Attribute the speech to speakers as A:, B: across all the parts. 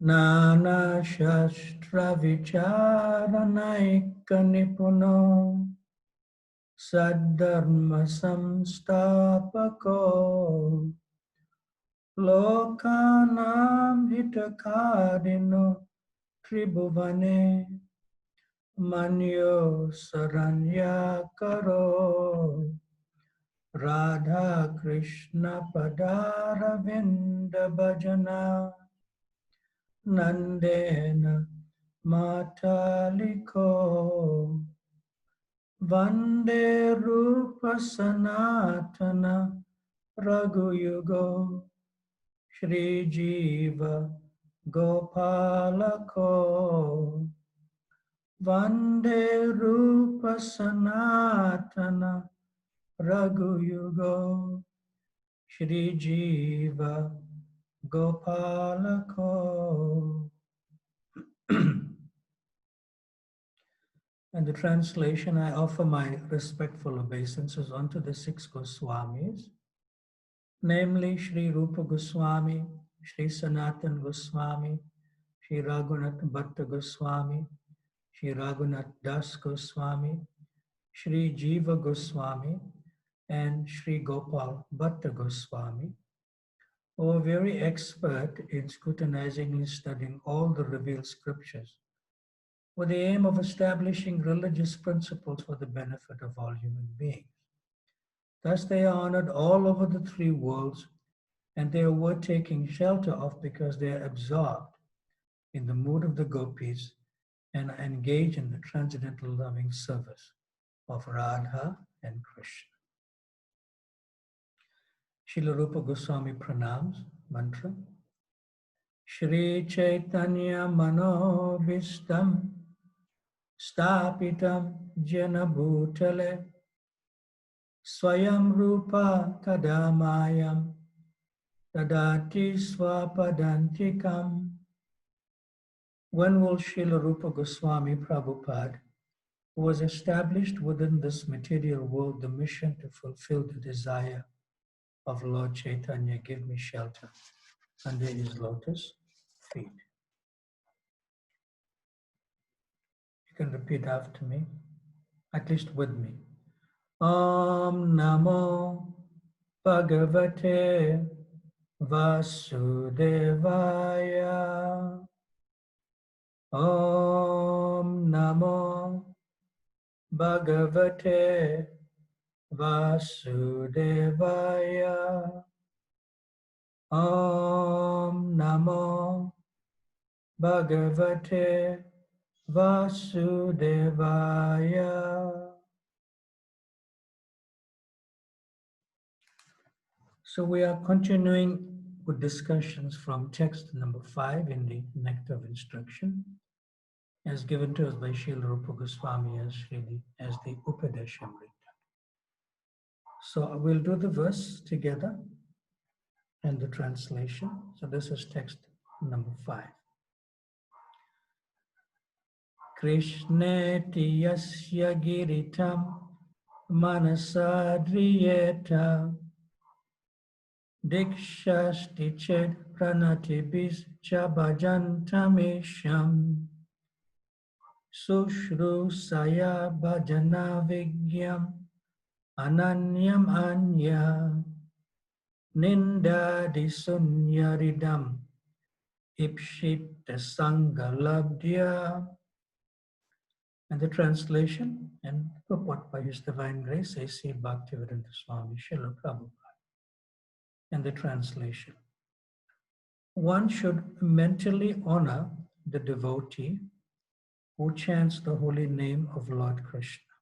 A: Nana Shastra Vicharanaika Nipuno Saddharma Samstapako Lokanam Hitakadino Tribhuvane Manyo Saranya Karo Radha Krishna Padaravinda Bhajana Nandena Mataliko Vande Rupa Sanatana Raghuyugo Shri Jiva Gopalako Vande Rupa Sanatana Raghuyugo Shri Jiva Gopalako. And the translation, I offer my respectful obeisances unto the six Goswamis, namely Shri Rupa Goswami, Shri Sanatan Goswami, Shri Raghunath Bhatta Goswami, Shri Raghunath Das Goswami, Shri Jiva Goswami, and Shri Gopal Bhatta Goswami, who are very expert in scrutinizingly studying all the revealed scriptures with the aim of establishing religious principles for the benefit of all human beings. Thus they are honored all over the three worlds, and they are worth taking shelter of because they are absorbed in the mood of the gopis and are engaged in the transcendental loving service of Radha and Krishna. Srila Rupa Goswami pranams, mantra. Shri Chaitanya Manobhistam Stapitam Jena Bhutale Swayam Rupa Kadamayam Tadati Swapadantikam. When will Srila Rupa Goswami Prabhupada, who was established within this material world the mission to fulfill the desire of Lord Chaitanya, give me shelter under his lotus feet? You can repeat after me, at least with me. Om Namo Bhagavate Vasudevaya. Om Namo Bhagavate Vasudevaya. Om Namo Bhagavate Vasudevaya. So we are continuing with discussions from text number 5 in the Nectar of Instruction, as given to us by Srila Rupa Goswami as the Upadeshamrita. So we'll do the verse together and the translation. So this is text number 5. Krishneti yasya giritam manasadriyeta dikshasti ched pranatibis chabhajantamisham sushru saya bhajana vigyam ananyam anya nindadi sunyaridam ipshita sangalabdya. And the translation and purport by His Divine Grace, A.C. Bhakti Brhat Swami Srila Prabhupada. And the translation. One should mentally honor the devotee who chants the holy name of Lord Krishna.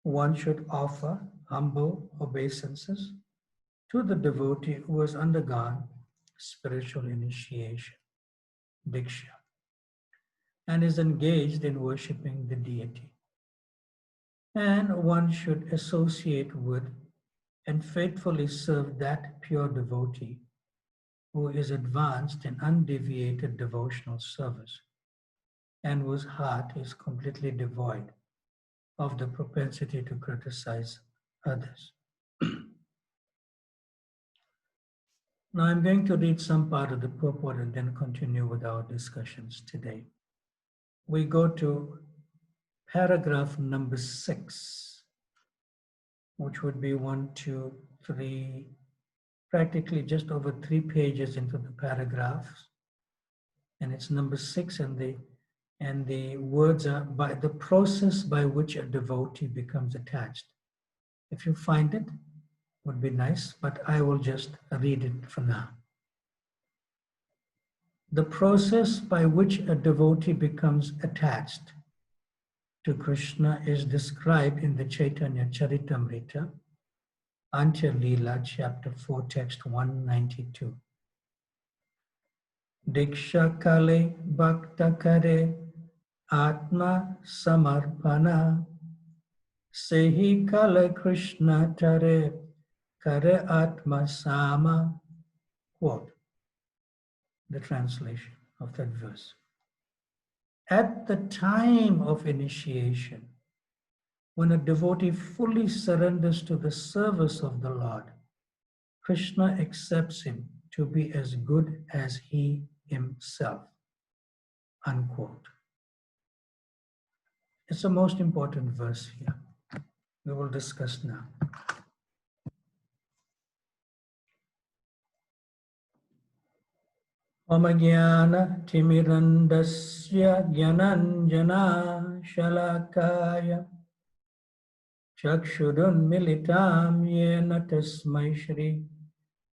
A: One should offer humble obeisances to the devotee who has undergone spiritual initiation, Diksha, and is engaged in worshipping the deity. And one should associate with and faithfully serve that pure devotee who is advanced in undeviated devotional service and whose heart is completely devoid of the propensity to criticize others. Now I'm going to read some part of the purport and then continue with our discussions today. We go to paragraph number 6, which would be 1, 2, 3, practically just over 3 pages into the paragraphs. And it's number 6, and the words are by the process by which a devotee becomes attached. If you find it, would be nice, but I will just read it for now. The process by which a devotee becomes attached to Krishna is described in the Chaitanya Charitamrita, Antya Leela, chapter 4, text 192. Diksha kale bhakta kare atma samarpana sehi kale Krishna tare kare atma sama. Quote the translation of that verse. At the time of initiation, when a devotee fully surrenders to the service of the Lord, Krishna accepts him to be as good as he himself. Unquote. It's the most important verse here. We will discuss now. Omajnana timirandasya gyananjana shalakaya chakshurun militam yena tasmai shri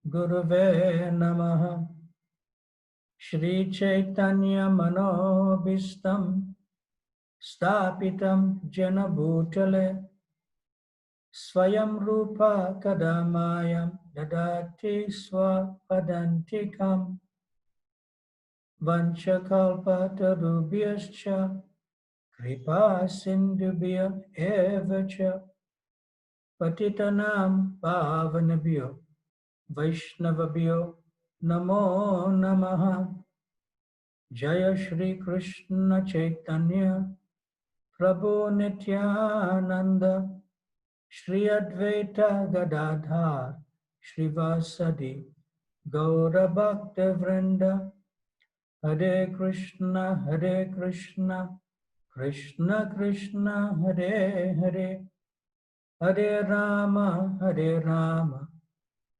A: gurave namaha Shri Chaitanya Manobhistam Stapitam Jena Bhutale Swayam Rupa Kadamayam Dadati Swapadantikam Vanchakalpatarubhyascha Kripa Sindhubhya Evacha Patitanam Pavanabhyo Vaishnavabhyo Namo Namaha Jaya Shri Krishna Chaitanya Prabhu Nityananda Shri Advaita Gadadhar Shrivasadi Gaura Bhakta Vrinda Hare Krishna Krishna Krishna Hare Hare Hare Rama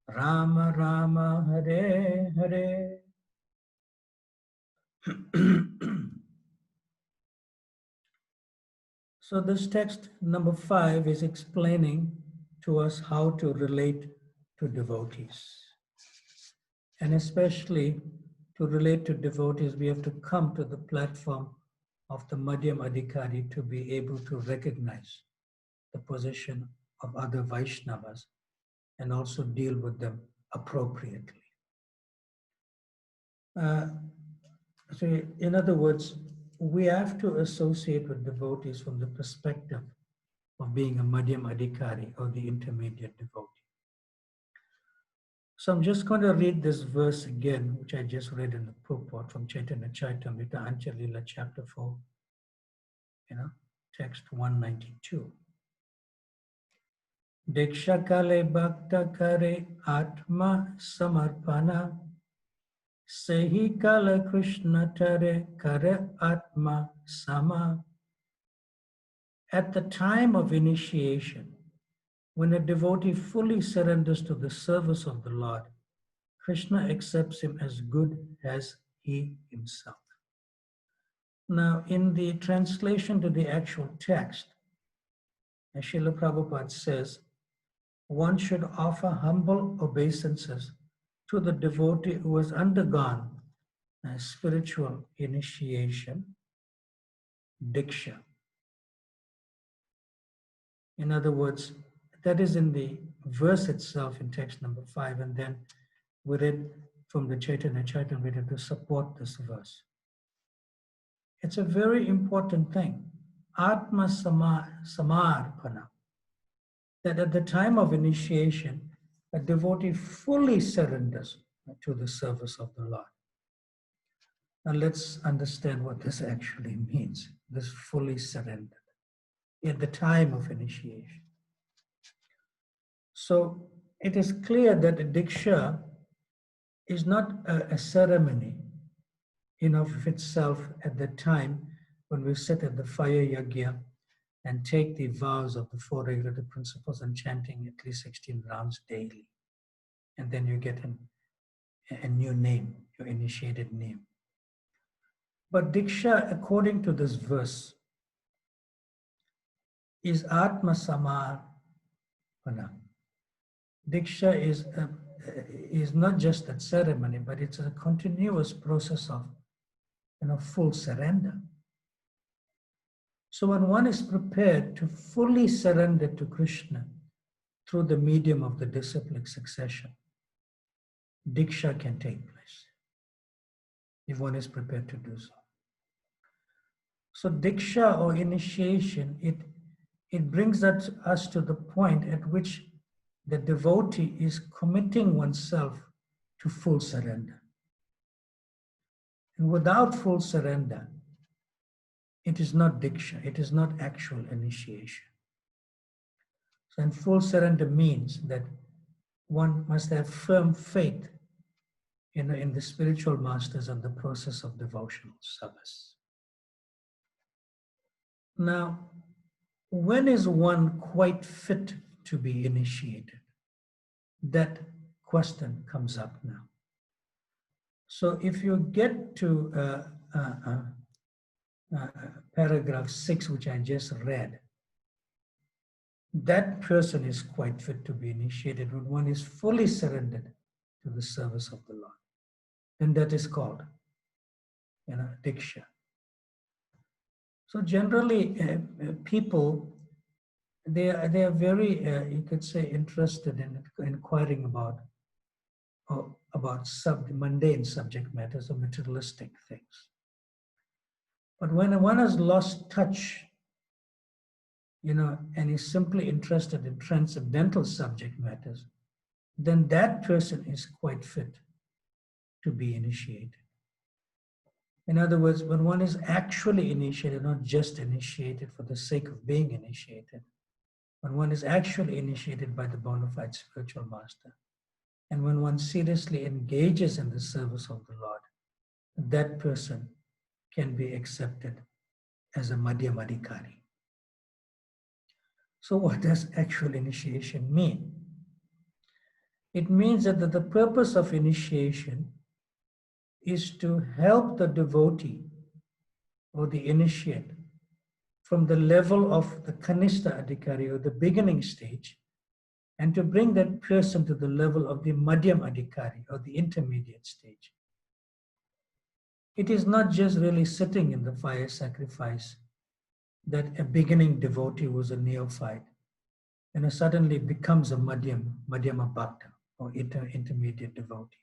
A: Rama Rama Hare Hare. So this text number 5 is explaining to us how to relate to devotees. And especially to relate to devotees, we have to come to the platform of the Madhyam Adhikari to be able to recognize the position of other Vaishnavas and also deal with them appropriately. So in other words, we have to associate with devotees from the perspective of being a Madhyam Adhikari or the intermediate devotee. So I'm just going to read this verse again, which I just read in the purport from Chaitanya Charitamrita, Antya Leela, chapter 4, text 192. Diksha kale bhakta kare atma samarpana sehi kala Krishna tare kare atma sama. At the time of initiation, when a devotee fully surrenders to the service of the Lord, Krishna accepts him as good as he himself. Now, in the translation to the actual text, as Srila Prabhupada says, one should offer humble obeisances to the devotee who has undergone a spiritual initiation, diksha. In other words, that is in the verse itself in text number 5, and then we read from the Chaitanya Charitamrita to support this verse. It's a very important thing. Atma samarpana. That at the time of initiation, a devotee fully surrenders to the service of the Lord. Now let's understand what this actually means, this fully surrendered, at the time of initiation. So it is clear that the diksha is not a ceremony in of itself at the time when we sit at the fire yagya and take the vows of the four regulative principles and chanting at least 16 rounds daily. And then you get a new name, your initiated name. But Diksha, according to this verse, is Atma Samarpana. Diksha is not just a ceremony, but it's a continuous process of full surrender. So when one is prepared to fully surrender to Krishna through the medium of the disciplic succession, Diksha can take place if one is prepared to do so. So Diksha or initiation, it brings us to the point at which the devotee is committing oneself to full surrender. And without full surrender, it is not Diksha, it is not actual initiation. So, and full surrender means that one must have firm faith in the spiritual masters and the process of devotional service. Now, when is one quite fit to be initiated? That question comes up now. So if you get to paragraph 6, which I just read, that person is quite fit to be initiated when one is fully surrendered to the service of the Lord. And that is called, Diksha. So generally, people, they are very, you could say, interested in inquiring about mundane subject matters or materialistic things. But when one has lost touch, and is simply interested in transcendental subject matters, then that person is quite fit to be initiated. In other words, when one is actually initiated, not just initiated for the sake of being initiated, when one is actually initiated by the bona fide spiritual master, and when one seriously engages in the service of the Lord, that person can be accepted as a Madhyamadikari. So what does actual initiation mean? It means that the purpose of initiation is to help the devotee or the initiate from the level of the Kanishta Adhikari or the beginning stage, and to bring that person to the level of the Madhyam Adhikari or the intermediate stage. It is not just really sitting in the fire sacrifice that a beginning devotee who was a neophyte suddenly becomes a Madhyama Bhakta or intermediate devotee.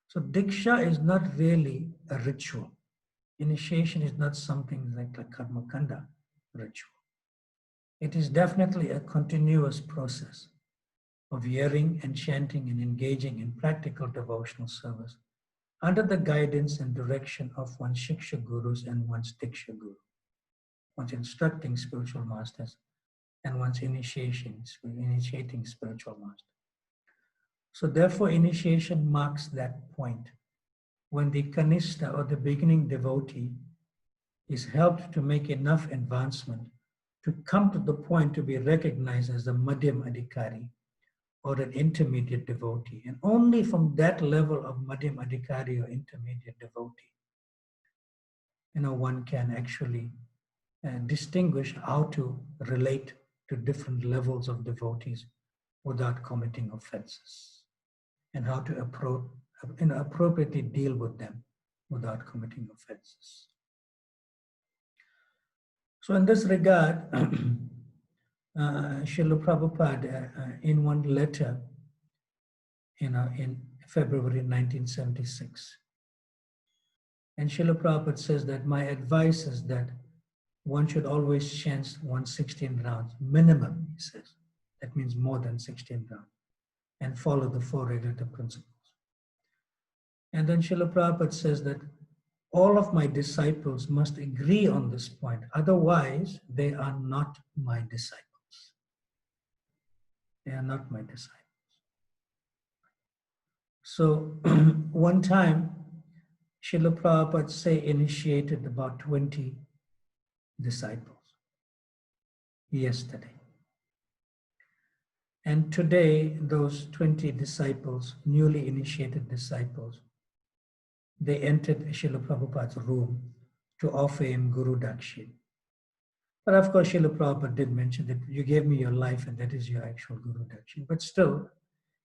A: So Diksha is not really a ritual. Initiation is not something like a Karma Kanda ritual. It is definitely a continuous process of hearing and chanting and engaging in practical devotional service under the guidance and direction of one's Shiksha Gurus and one's Diksha Guru, one's instructing spiritual masters and one's initiating spiritual master. So therefore, initiation marks that point when the Kanishta or the beginning devotee is helped to make enough advancement to come to the point to be recognized as a Madhyam Adhikari or an intermediate devotee. And only from that level of Madhyam Adhikari or intermediate devotee, one can actually distinguish how to relate to different levels of devotees without committing offenses, and how to appropriately deal with them without committing offenses. So in this regard, Srila Prabhupada, in one letter, in February 1976, and Srila Prabhupada says that my advice is that one should always chant 116 rounds, minimum, he says. That means more than 16 rounds, and follow the four regulative principles. And then Srila Prabhupada says that all of my disciples must agree on this point, otherwise they are not my disciples. They are not my disciples. So one time, Srila Prabhupada say initiated about 20 disciples yesterday. And today, those 20 disciples, newly initiated disciples, they entered Srila Prabhupada's room to offer him Guru Dakshin. But of course, Srila Prabhupada did mention that you gave me your life and that is your actual Guru Dakshin. But still,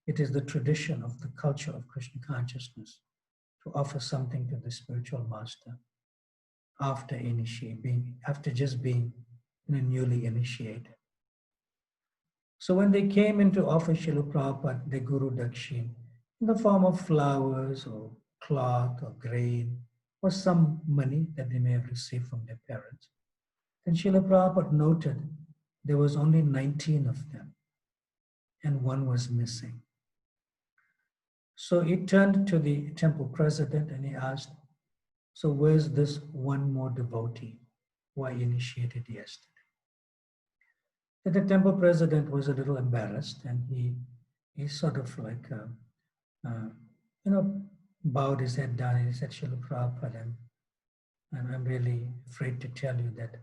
A: it is the tradition of the culture of Krishna consciousness to offer something to the spiritual master after after just being newly initiated. So when they came in to offer Srila Prabhupada the Guru Dakshin in the form of flowers or cloth or grain or some money that they may have received from their parents, then Srila Prabhupada noted there was only 19 of them and one was missing. So he turned to the temple president and he asked, so where's this one more devotee who I initiated yesterday? That the temple president was a little embarrassed and he sort of like, uh, bowed his head down and he said, Srila Prabhupada, I'm really afraid to tell you that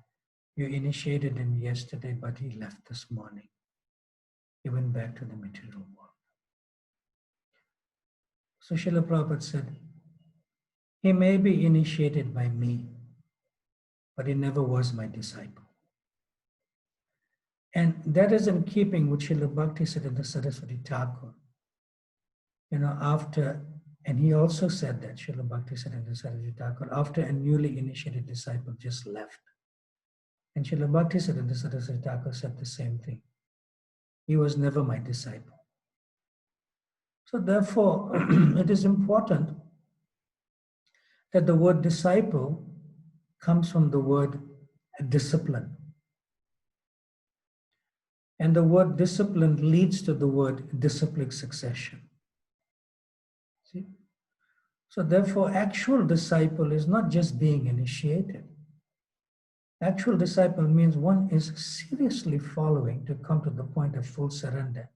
A: you initiated him yesterday, but he left this morning. He went back to the material world. So Srila Prabhupada said, he may be initiated by me, but he never was my disciple. And that is in keeping with Srila Bhaktisiddhanta Saraswati Thakur. And he also said that, Srila Bhaktisiddhanta Saraswati Thakur, after a newly initiated disciple just left. And Srila Bhaktisiddhanta Saraswati Thakur said the same thing. He was never my disciple. So therefore, it is important that the word disciple comes from the word discipline. And the word discipline leads to the word disciplic succession. See? So therefore, actual disciple is not just being initiated. Actual disciple means one is seriously following to come to the point of full surrender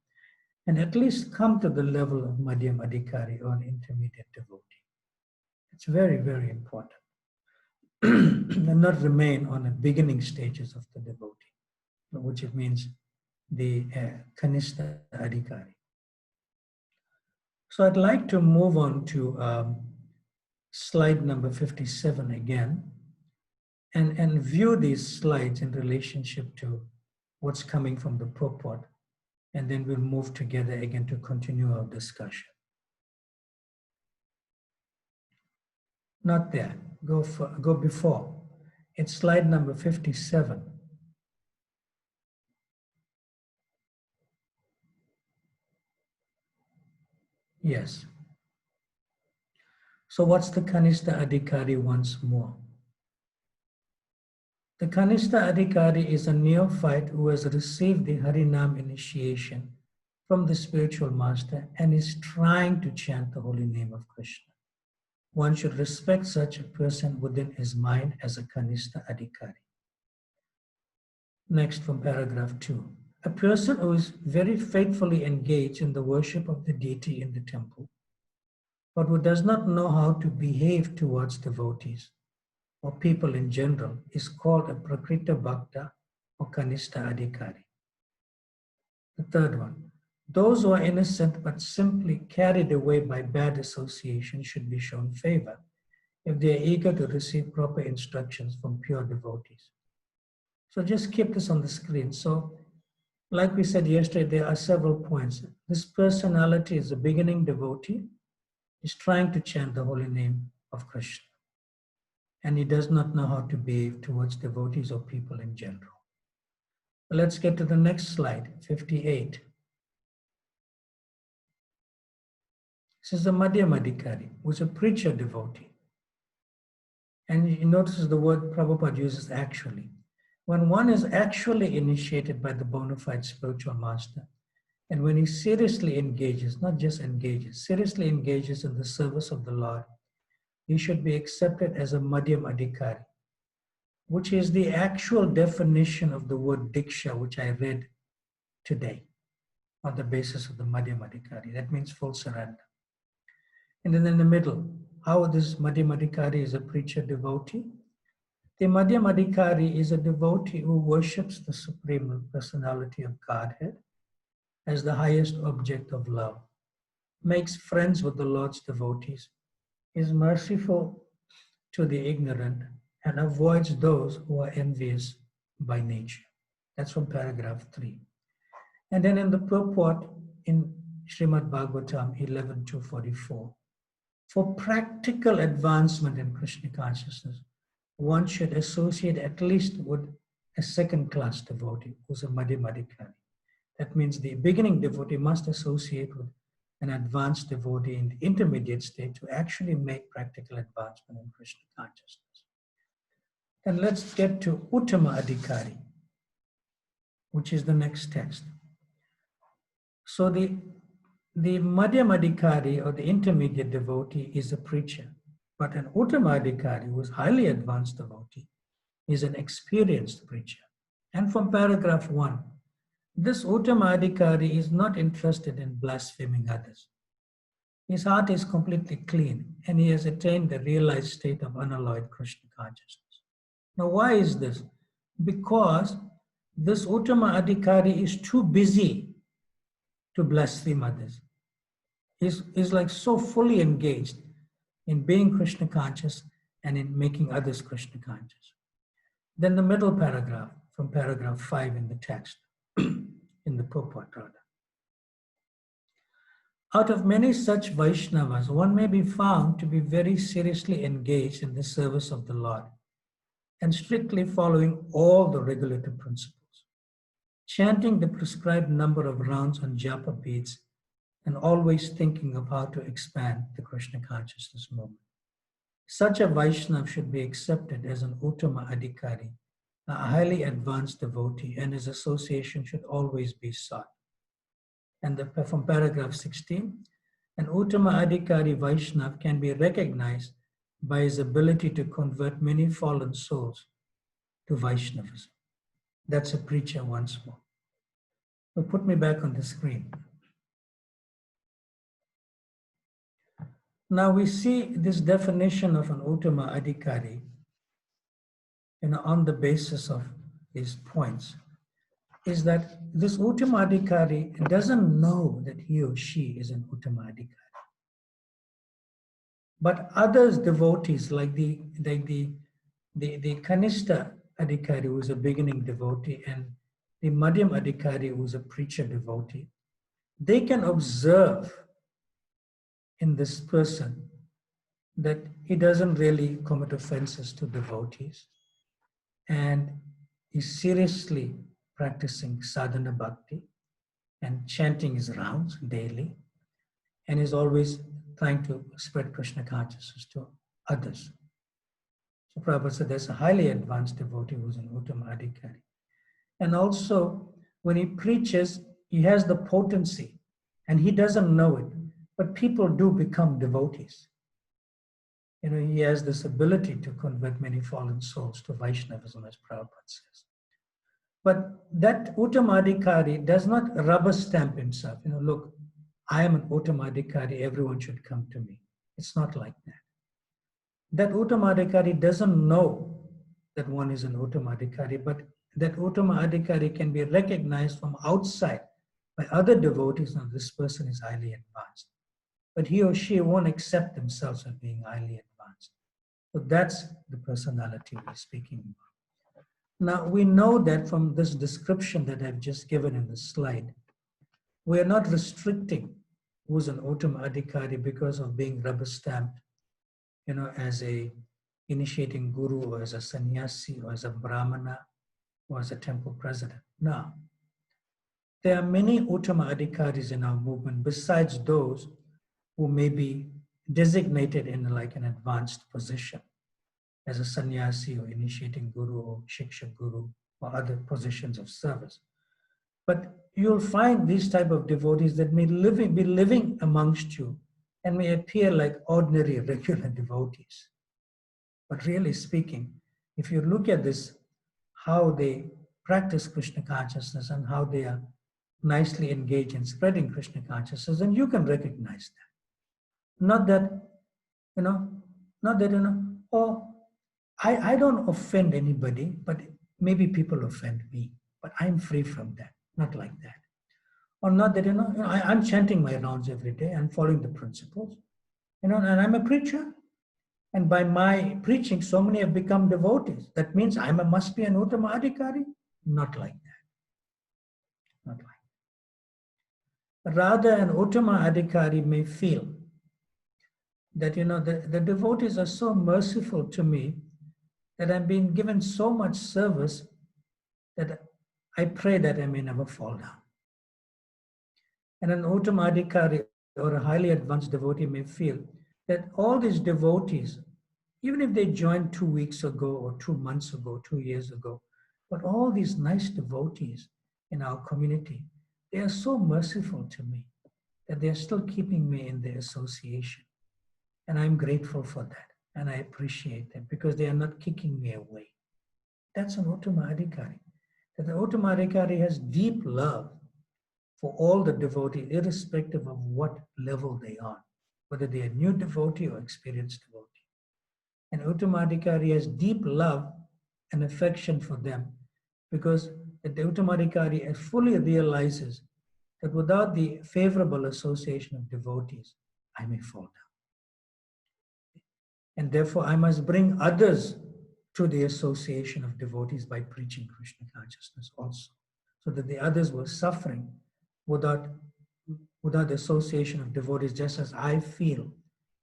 A: and at least come to the level of Madhyam Adhikari or an intermediate devotee. It's very, very important. And not remain on the beginning stages of the devotee, which it means the Kanistha Adhikari. So I'd like to move on to slide number 57 again and view these slides in relationship to what's coming from the purport, and then we'll move together again to continue our discussion. Not there, go before. It's slide number 57. Yes. So what's the Kanistha Adhikari once more? The Kanistha Adhikari is a neophyte who has received the Harinam initiation from the spiritual master and is trying to chant the holy name of Krishna. One should respect such a person within his mind as a Kanistha Adhikari. Next from paragraph 2. A person who is very faithfully engaged in the worship of the deity in the temple, but who does not know how to behave towards devotees or people in general, is called a Prakrita Bhakta or Kanistha Adhikari. The third one. Those who are innocent but simply carried away by bad association should be shown favor if they are eager to receive proper instructions from pure devotees. So just keep this on the screen. So like we said yesterday, there are several points. This personality is a beginning devotee. He's trying to chant the holy name of Krishna. And he does not know how to behave towards devotees or people in general. Let's get to the next slide, 58. This is the Madhyam Adhikari, who's a preacher devotee. And you notice the word Prabhupada uses actually. When one is actually initiated by the bona fide spiritual master, and when he seriously engages, not just engages, seriously engages in the service of the Lord, he should be accepted as a Madhyam Adhikari, which is the actual definition of the word Diksha, which I read today on the basis of the Madhyam Adhikari. That means full surrender. And then in the middle, how this Madhyamadikari is a preacher devotee. The Madhyamadikari is a devotee who worships the Supreme Personality of Godhead as the highest object of love, makes friends with the Lord's devotees, is merciful to the ignorant, and avoids those who are envious by nature. That's from paragraph 3. And then in the purport in Srimad Bhagavatam 11.244, for practical advancement in Krishna consciousness, one should associate at least with a second-class devotee who's a Madhyamadikari. That means the beginning devotee must associate with an advanced devotee in the intermediate state to actually make practical advancement in Krishna consciousness. Then let's get to Uttama Adhikari, which is the next text. So the Madhyamadikari or the intermediate devotee is a preacher, but an Uttama Adhikari, who is highly advanced devotee, is an experienced preacher. And from paragraph 1, this Uttama Adhikari is not interested in blaspheming others. His heart is completely clean and he has attained the realized state of unalloyed Krishna consciousness. Now, why is this? Because this Uttama Adhikari is too busy to blaspheme others. He's like so fully engaged in being Krishna conscious and in making others Krishna conscious. Then the middle paragraph, from paragraph 5 in the text, in the purport rather. Out of many such Vaishnavas, one may be found to be very seriously engaged in the service of the Lord and strictly following all the regulative principles, chanting the prescribed number of rounds on japa beads, and always thinking of how to expand the Krishna consciousness movement. Such a Vaishnav should be accepted as an Uttama Adhikari, a highly advanced devotee, and his association should always be sought. And from paragraph 16, an Uttama Adhikari Vaishnav can be recognized by his ability to convert many fallen souls to Vaishnavism. That's a preacher once more. So put me back on the screen. Now we see this definition of an Uttama Adhikari, on the basis of these points, is that this Uttama Adhikari doesn't know that he or she is an Uttama Adhikari. But others devotees, like the Kanishta Adhikari, who is a beginning devotee, and the Madhyam Adhikari, who is a preacher devotee, they can observe in this person that he doesn't really commit offenses to devotees, and he's seriously practicing sadhana bhakti and chanting his rounds daily, and is always trying to spread Krishna consciousness to others. So Prabhupada said there's a highly advanced devotee who's an Uttama Adhikari. And also, when he preaches, he has the potency, and he doesn't know it, but people do become devotees. He has this ability to convert many fallen souls to Vaishnavism, as Prabhupada says. But that Uttama Adhikari does not rubber stamp himself. Look, I am an Uttama Adhikari, everyone should come to me. It's not like that. That Uttama Adhikari doesn't know that one is an Uttama Adhikari, but that Uttama Adhikari can be recognized from outside by other devotees, and this person is highly advanced. But he or she won't accept themselves as being highly advanced. So that's the personality we're speaking about. Now, we know that from this description that I've just given in the slide, we are not restricting who's an Uttama Adhikari because of being rubber stamped, as a initiating guru, or as a sannyasi, or as a brahmana, or as a temple president. No. There are many Uttama Adhikaris in our movement besides those who may be designated in like an advanced position as a sannyasi or initiating guru or shiksha guru or other positions of service. But you'll find these type of devotees that may be living amongst you and may appear like ordinary, regular devotees. But really speaking, if you look at this, how they practice Krishna consciousness and how they are nicely engaged in spreading Krishna consciousness, then you can recognize that. Not that, you know, not that, oh, I don't offend anybody, but maybe people offend me, but I'm free from that. Not like that. Or not that, I'm chanting my rounds every day and following the principles, and I'm a preacher. And by my preaching, so many have become devotees. That means must be an Uttama Adhikari? Not like that. Not like that. Rather, an Uttama Adhikari may feel that, the devotees are so merciful to me that I'm being given so much service that I pray that I may never fall down. And an Uttama Adhikari or a highly advanced devotee may feel that all these devotees, even if they joined 2 weeks ago or 2 months ago, 2 years ago, but all these nice devotees in our community, they are so merciful to me that they are still keeping me in their association. And I'm grateful for that. And I appreciate them because they are not kicking me away. That's an Uttama Adhikari. That the Uttama Adhikari has deep love for all the devotees, irrespective of what level they are, whether they are new devotee or experienced devotee. And Uttama Adhikari has deep love and affection for them because the Uttama Adhikari fully realizes that without the favorable association of devotees, I may fall down. And therefore, I must bring others to the association of devotees by preaching Krishna consciousness also, so that the others were suffering without the association of devotees, just as I feel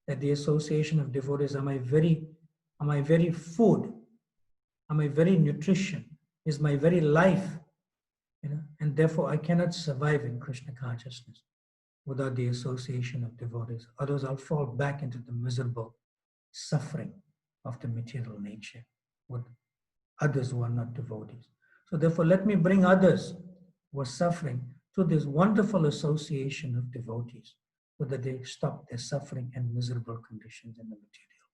A: that the association of devotees are my very food, are my very nutrition, is my very life, and therefore I cannot survive in Krishna consciousness without the association of devotees. Otherwise, I'll fall back into the miserable suffering of the material nature with others who are not devotees. So therefore, let me bring others who are suffering to this wonderful association of devotees so that they stop their suffering and miserable conditions in the material.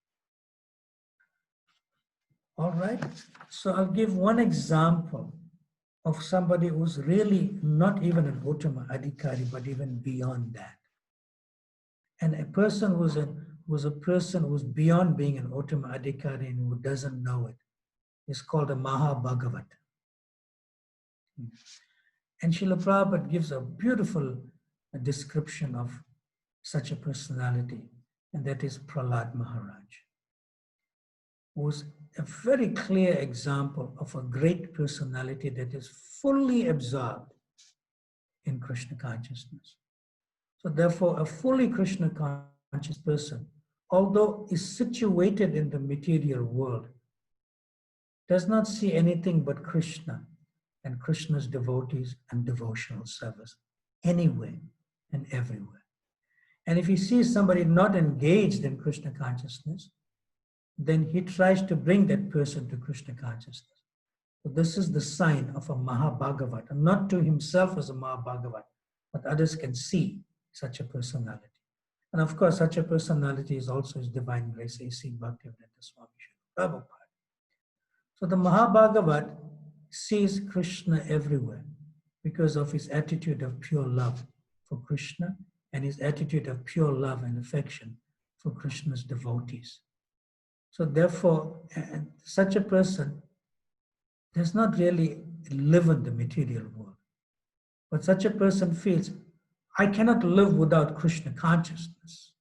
A: All right, so I'll give one example of somebody who's really not even an Uttama Adhikari, but even beyond that. And a person who's a person who's beyond being an Uttama Adhikari and who doesn't know it is called a Bhagavata. And Srila Prabhupada gives a beautiful description of such a personality, and that is Prahlad Maharaj, who is a very clear example of a great personality that is fully absorbed in Krishna consciousness. So therefore, a fully Krishna conscious person, although is situated in the material world, does not see anything but Krishna and Krishna's devotees and devotional service anywhere and everywhere. And if he sees somebody not engaged in Krishna consciousness, then he tries to bring that person to Krishna consciousness. So this is the sign of a Mahabhagavata, not to himself as a Mahabhagavata, but others can see such a personality. And of course, such a personality is also His Divine Grace, A.C. Bhakti Brhat Swami Prabhupada. So the Mahabhagavat sees Krishna everywhere because of his attitude of pure love for Krishna and his attitude of pure love and affection for Krishna's devotees. So therefore, such a person does not really live in the material world. But such a person feels, I cannot live without Krishna consciousness.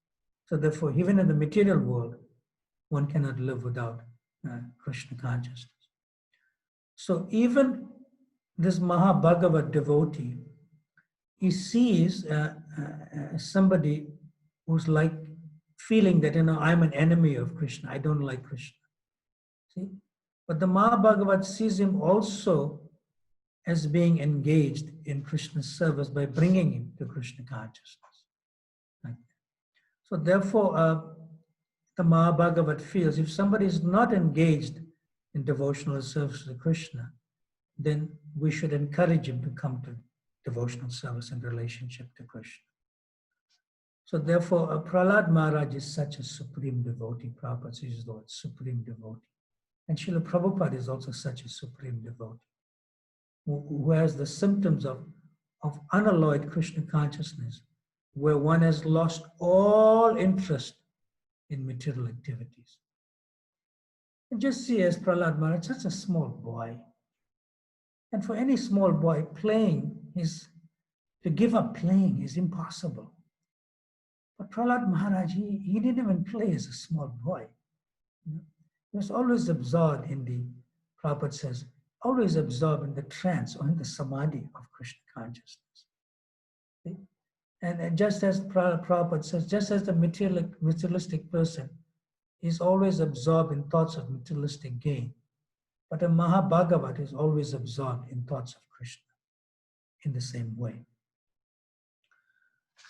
A: So therefore, even in the material world, one cannot live without Krishna consciousness. So even this Mahabhagavat devotee, he sees somebody who's like feeling that, I'm an enemy of Krishna. I don't like Krishna. See? But the Mahabhagavat sees him also as being engaged in Krishna's service by bringing him to Krishna consciousness. Right? So therefore, the Mahabhagavat feels if somebody is not engaged in devotional service to Krishna, then we should encourage him to come to devotional service and relationship to Krishna. So therefore, Prahlad Maharaj is such a supreme devotee. Prabhupada uses the word supreme devotee. And Srila Prabhupada is also such a supreme devotee, who has the symptoms of unalloyed Krishna consciousness, where one has lost all interest in material activities. And just see as Prahlad Maharaj, such a small boy. And for any small boy, to give up playing is impossible. But Prahlad Maharaj, he didn't even play as a small boy. You know? He was always absorbed in Prabhupada says, always absorbed in the trance or in the samadhi of Krishna consciousness. See? And just as Prabhupada says, just as the materialistic person is always absorbed in thoughts of materialistic gain, but a Mahabhagavat is always absorbed in thoughts of Krishna in the same way.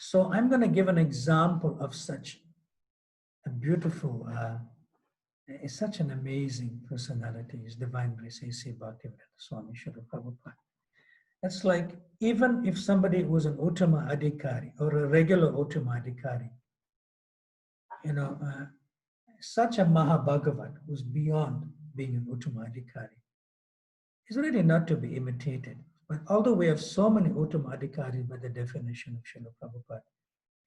A: So I'm going to give an example of such a beautiful, such an amazing personality, His Divine Grace, A.C. Bhakti Brhat Swami Srila Prabhupada. That's like, even if somebody was an Uttama Adhikari or a regular Uttama Adhikari, such a Mahabhagavat who's beyond being an Uttama Adhikari is really not to be imitated. But although we have so many Uttama Adhikaris by the definition of Srila Prabhupada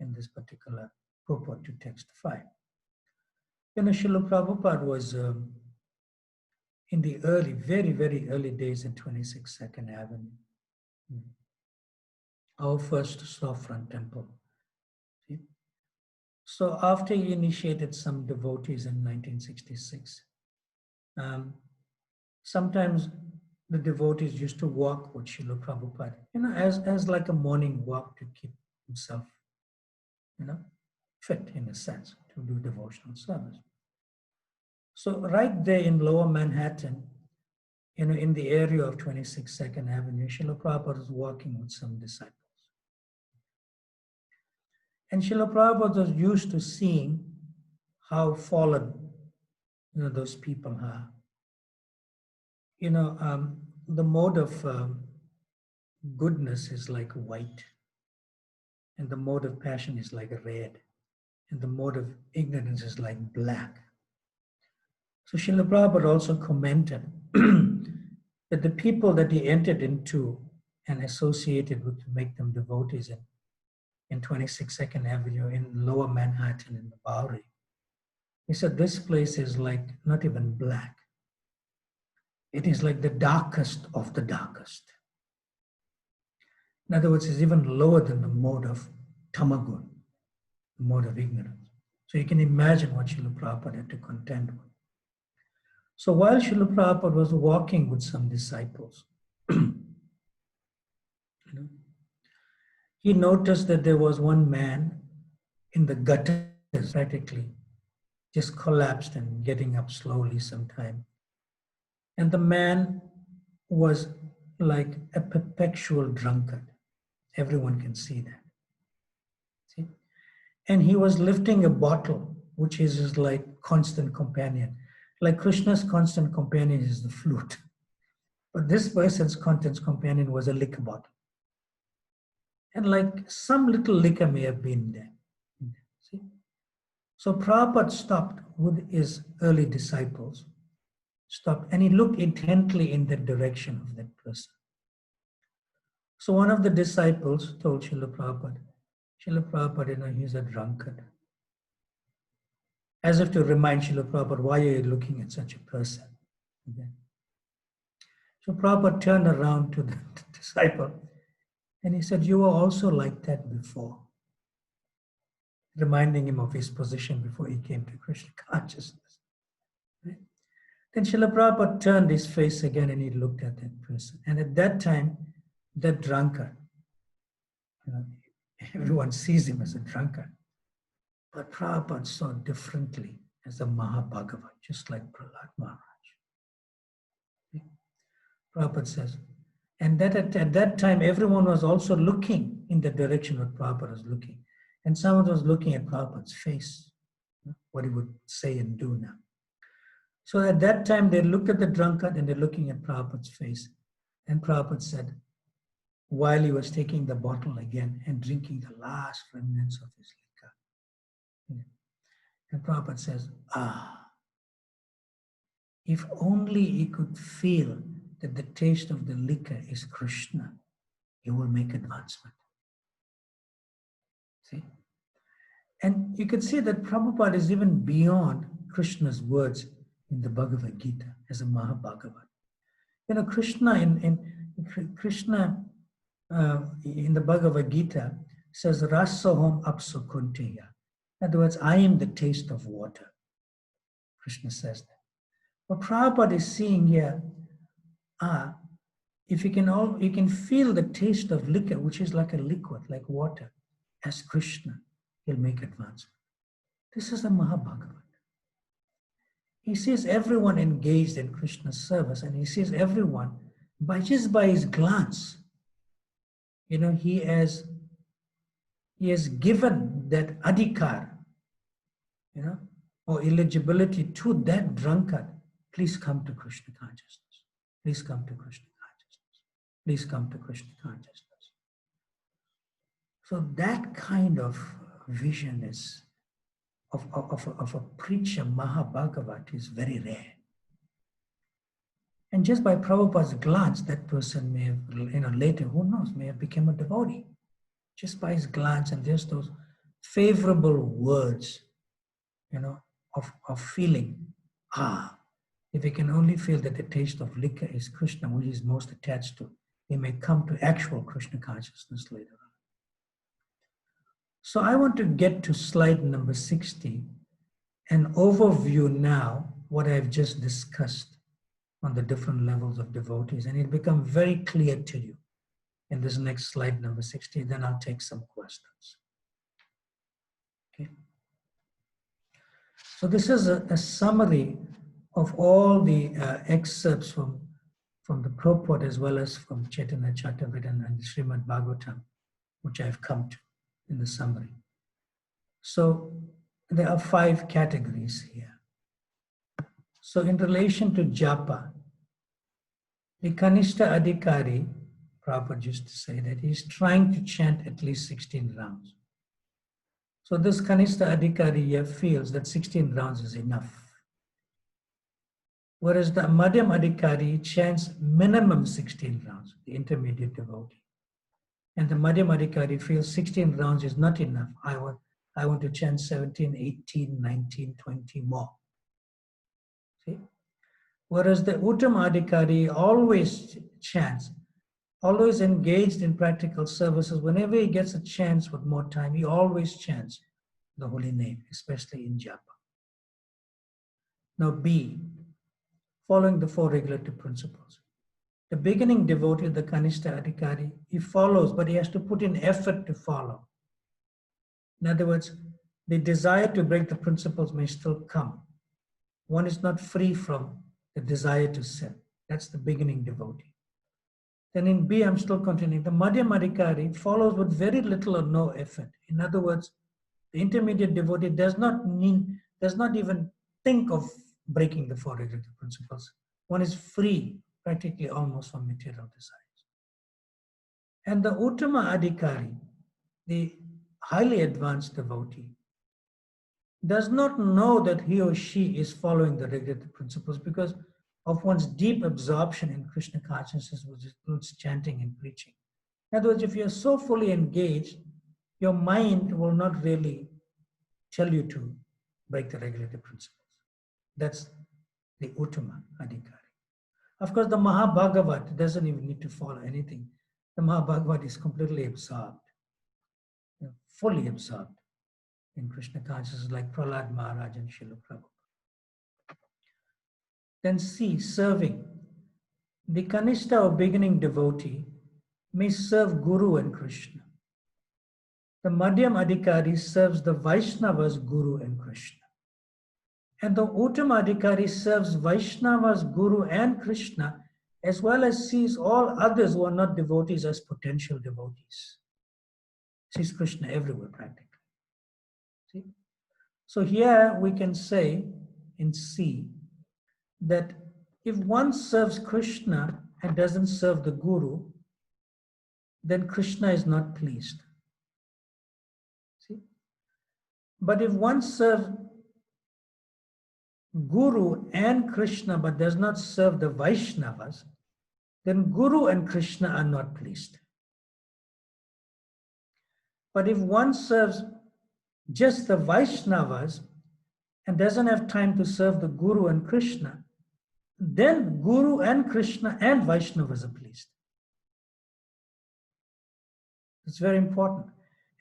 A: in this particular purport to text 5. Srila Prabhupada was in the early, very, very early days in 26 Second Avenue. Our first storefront temple. See? So after he initiated some devotees in 1966, sometimes the devotees used to walk with Srila Prabhupada, as like a morning walk to keep himself, fit in a sense to do devotional service. So right there in Lower Manhattan, in the area of 26 Second Avenue, Srila Prabhupada was walking with some disciples. And Srila Prabhupada was used to seeing how fallen, those people are. The mode of goodness is like white, and the mode of passion is like red, and the mode of ignorance is like black. So Srila Prabhupada also commented that the people that he entered into and associated with to make them devotees in 26 Second Avenue, in Lower Manhattan, in the Bowery, he said this place is like not even black. It is like the darkest of the darkest. In other words, it's even lower than the mode of tamagun, the mode of ignorance. So you can imagine what Srila Prabhupada had to contend with. So while Srila Prabhupada was walking with some disciples, he noticed that there was one man in the gutters, practically just collapsed and getting up slowly sometime. And the man was like a perpetual drunkard. Everyone can see that. See? And he was lifting a bottle, which is his like constant companion. Like Krishna's constant companion is the flute. But this person's constant companion was a liquor bottle. And like some little liquor may have been there. See? So Prabhupada stopped with his early disciples, stopped, and he looked intently in the direction of that person. So one of the disciples told Srila Prabhupada, he's a drunkard. As if to remind Srila Prabhupada, why are you looking at such a person? Okay. So Prabhupada turned around to the disciple and he said, you were also like that before. Reminding him of his position before he came to Krishna consciousness. Right? Then Srila Prabhupada turned his face again and he looked at that person. And at that time, that drunkard, everyone sees him as a drunkard. But Prabhupada saw differently as a Mahabhagavat, just like Prahlad Maharaj. Prabhupada says, and that at that time, everyone was also looking in the direction that Prabhupada was looking. And someone was looking at Prabhupada's face, what he would say and do now. So at that time, they looked at the drunkard and they're looking at Prabhupada's face. And Prabhupada said, while he was taking the bottle again and drinking the last remnants of his liquor. And Prabhupada says, if only he could feel that the taste of the liquor is Krishna, he will make advancement. See? And you can see that Prabhupada is even beyond Krishna's words in the Bhagavad Gita as a Mahabhagavata. You know, Krishna in the Bhagavad Gita says, Rasoham apsukunteya. In other words, I am the taste of water. Krishna says that. What Prabhupada is seeing here, if you can feel the taste of liquor, which is like a liquid, like water, as Krishna, he'll make advancement. This is the Mahabhagavata. He sees everyone engaged in Krishna's service, and he sees everyone just by his glance. You know, he has given that adhikar, you know, or eligibility to that drunkard. Please come to Krishna consciousness. Please come to Krishna consciousness. Please come to Krishna consciousness. So that kind of vision is of a preacher, Mahabhagavat, is very rare. And just by Prabhupada's glance, that person may have, you know, later, who knows, may have become a devotee. Just by his glance and just those favorable words, you know, of feeling, if he can only feel that the taste of liquor is Krishna, which he's most attached to, he may come to actual Krishna consciousness later on. So I want to get to slide number 60 and overview now what I've just discussed on the different levels of devotees, and it'll become very clear to you in this next slide, number 60. Then I'll take some questions. Okay. So this is a summary of all the excerpts from the Prabhupada as well as from Chaitanya Charitamrita and Srimad Bhagavatam, which I've come to in the summary. So there are 5 categories here. So in relation to japa, the Kanishta Adhikari, Prabhupada used to say that he's trying to chant at least 16 rounds. So this Kanishta Adhikari here feels that 16 rounds is enough. Whereas the Madhyam Adhikari chants minimum 16 rounds, the intermediate devotee. And the Madhyam Adhikari feels 16 rounds is not enough. I want to chant 17, 18, 19, 20 more. See? Whereas the Uttama Adhikari always chants, always engaged in practical services. Whenever he gets a chance with more time, he always chants the holy name, especially in japa. Now B, following the 4 regulative principles. The beginning devotee, the Kanishta Adhikari, he follows, but he has to put in effort to follow. In other words, the desire to break the principles may still come. One is not free from the desire to sin. That's the beginning devotee. Then in B, I'm still continuing. The Madhyam Adhikari follows with very little or no effort. In other words, the intermediate devotee does not even think of breaking the 4 regulative principles. One is free, practically almost, from material desires. And the Uttama Adhikari, the highly advanced devotee, does not know that he or she is following the regulative principles because of one's deep absorption in Krishna consciousness, which includes chanting and preaching. In other words, if you're so fully engaged, your mind will not really tell you to break the regulative principles. That's the Uttama Adhikari. Of course, the Mahabhagavat doesn't even need to follow anything. The Mahabhagavat is completely absorbed, fully absorbed in Krishna consciousness, like Prahlad Maharaj and Srila Prabhupada. Then C, serving. The Kanishta or beginning devotee may serve Guru and Krishna. The Madhyam Adhikari serves the Vaishnavas, Guru and Krishna. And the Uttama Adhikari serves Vaishnavas, Guru and Krishna, as well as sees all others who are not devotees as potential devotees. Sees Krishna everywhere practically. See? So here we can say in C that if one serves Krishna and doesn't serve the Guru, then Krishna is not pleased. See? But if one serves Guru and Krishna but does not serve the Vaishnavas, then Guru and Krishna are not pleased. But if one serves just the Vaishnavas and doesn't have time to serve the Guru and Krishna, then Guru and Krishna and Vaishnavas are pleased. It's very important.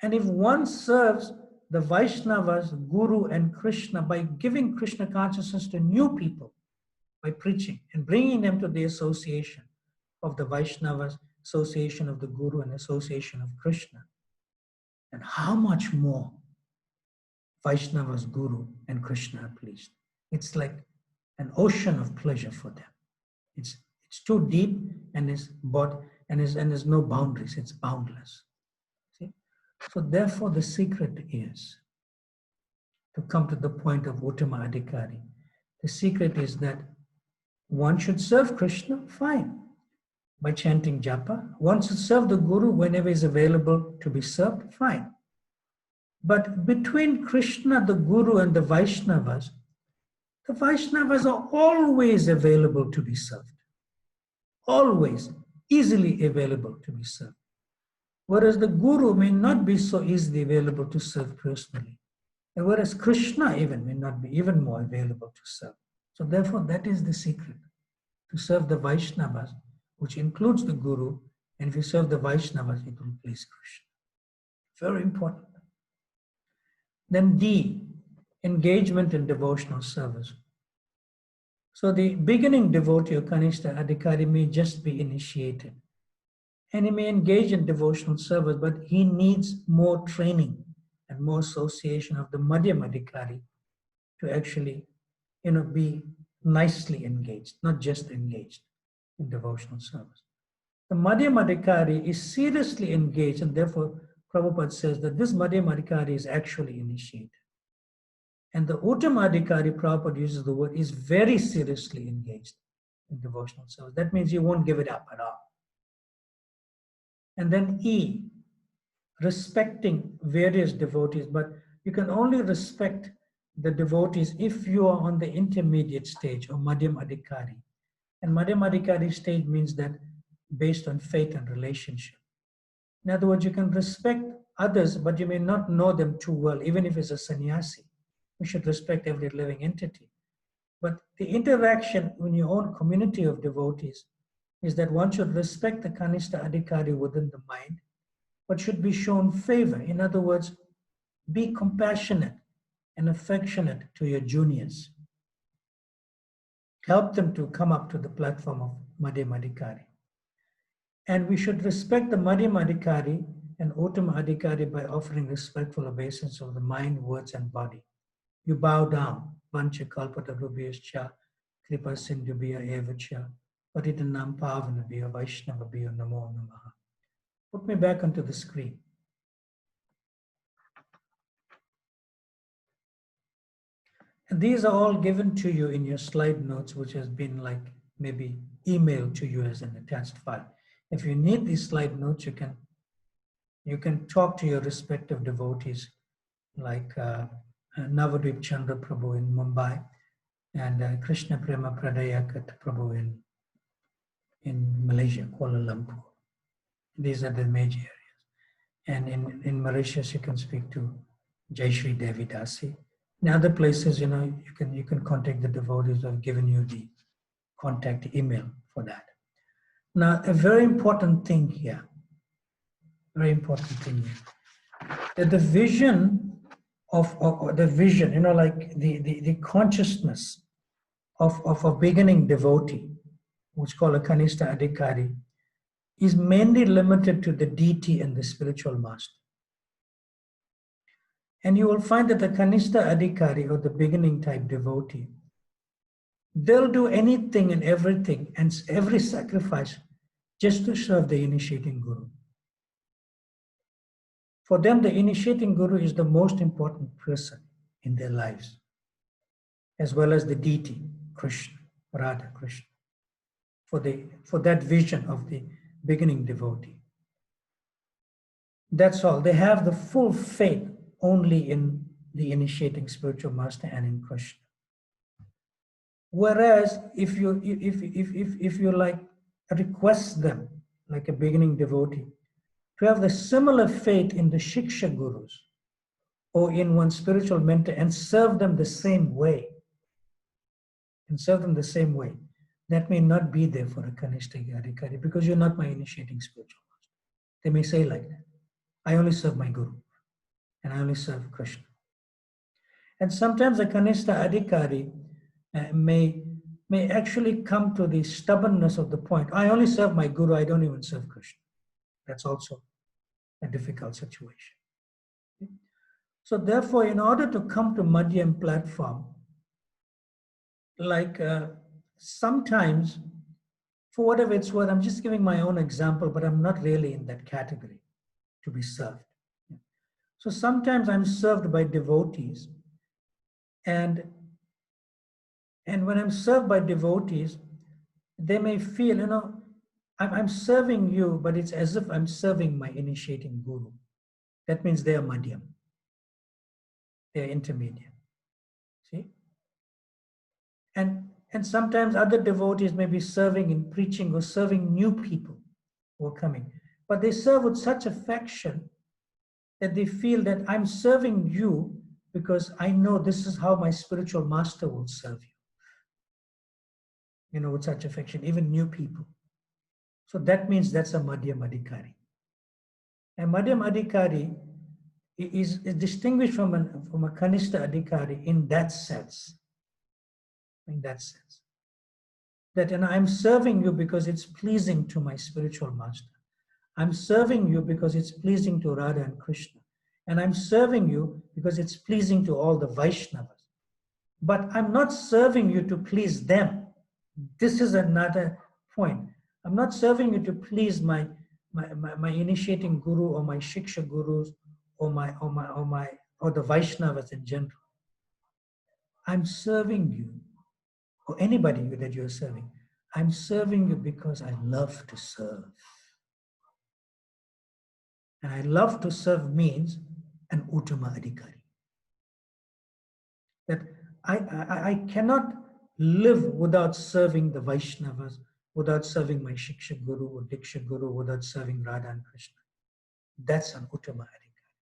A: And if one serves the Vaishnavas, Guru and Krishna by giving Krishna consciousness to new people, by preaching and bringing them to the association of the Vaishnavas, association of the Guru and association of Krishna, and how much more Vaishnavas, Guru and Krishna are pleased. It's like an ocean of pleasure for them. It's too deep and there's no boundaries. It's boundless. See? So therefore, the secret is to come to the point of Uttama Adhikari. The secret is that one should serve Krishna, fine, by chanting japa. One should serve the Guru whenever is available to be served, fine. But between Krishna, the Guru, and the Vaishnavas are always available to be served. Always, easily available to be served. Whereas the Guru may not be so easily available to serve personally. And whereas Krishna even may not be even more available to serve. So therefore, that is the secret. To serve the Vaishnavas, which includes the Guru, and if you serve the Vaishnavas, it will please Krishna. Very important. Then D, engagement in devotional service. So the beginning devotee or Kanishta Adhikari may just be initiated. And he may engage in devotional service, but he needs more training and more association of the Madhyama Adhikari to actually, be nicely engaged, not just engaged in devotional service. The Madhyama Adhikari is seriously engaged, and therefore Prabhupada says that this Madhyama Adhikari is actually initiated. And the Uttama Adhikari, Prabhupada uses the word, is very seriously engaged in devotional service. That means you won't give it up at all. And then E, respecting various devotees, but you can only respect the devotees if you are on the intermediate stage or Madhyama Adhikari. And Madhyama Adhikari stage means that based on faith and relationship. In other words, you can respect others, but you may not know them too well, even if it's a sannyasi. You should respect every living entity. But the interaction in your own community of devotees is that one should respect the Kanishta Adhikari within the mind, but should be shown favor. In other words, be compassionate and affectionate to your juniors. Help them to come up to the platform of Madhyama Adhikari. And we should respect the Madhyama Adhikari and Uttama Adhikari by offering respectful obeisance of the mind, words, and body. You bow down. Vancha kalpatarubhyascha, kripa sindhubhya evacha, patitanam pavanabhya vaishnavabhya namo namaha. Put me back onto the screen. And these are all given to you in your slide notes, which has been like maybe emailed to you as an attached file. If you need these slide notes, you can talk to your respective devotees, like Navadvip Chandra Prabhu in Mumbai and Krishna Prema Pradayakat Prabhu in Malaysia, Kuala Lumpur. These are the major areas. And in Mauritius, you can speak to Jayshree Devi Dasi. In other places, you can contact the devotees. I've given you the contact email for that. Now, a very important thing here, that the vision of the vision, like the consciousness of a beginning devotee, which is called a Kanishta Adhikari, is mainly limited to the deity and the spiritual master. And you will find that the Kanishta Adhikari, or the beginning type devotee, they'll do anything and everything and every sacrifice just to serve the initiating Guru. For them, the initiating Guru is the most important person in their lives, as well as the deity, Krishna, Radha Krishna, for that vision of the beginning devotee. That's all. They have the full faith only in the initiating spiritual master and in Krishna. Whereas if you like request them, like a beginning devotee, to have the similar faith in the Shiksha Gurus or in one spiritual mentor and serve them the same way, that may not be there for a Kanishta Adhikari because you're not my initiating spiritual master. They may say like that, I only serve my Guru and I only serve Krishna. And sometimes a Kanishta Adhikari may actually come to the stubbornness of the point. I only serve my Guru, I don't even serve Krishna. That's also a difficult situation. So therefore, in order to come to Madhyam platform, like sometimes, for whatever it's worth, I'm just giving my own example, but I'm not really in that category to be served. So sometimes I'm served by devotees, and when I'm served by devotees, they may feel, I'm serving you, but it's as if I'm serving my initiating guru. That means they are madhyam. They are intermediate. See? And sometimes other devotees may be serving in preaching or serving new people who are coming. But they serve with such affection that they feel that I'm serving you because I know this is how my spiritual master will serve you. With such affection, even new people. So that means that's a Madhyam Adhikari. And Madhyam Adhikari is distinguished from a Kanishta Adhikari in that sense. That I'm serving you because it's pleasing to my spiritual master. I'm serving you because it's pleasing to Radha and Krishna. And I'm serving you because it's pleasing to all the Vaishnavas. But I'm not serving you to please them. This is another point. I'm not serving you to please my initiating guru or my shiksha gurus or the Vaishnavas in general. I'm serving you, or anybody that you're serving. I'm serving you because I love to serve. And I love to serve means an Uttama Adhikari. That I cannot live without serving the Vaishnavas, without serving my Shiksha Guru or Diksha Guru, without serving Radha and Krishna. That's an Uttama Adhikari.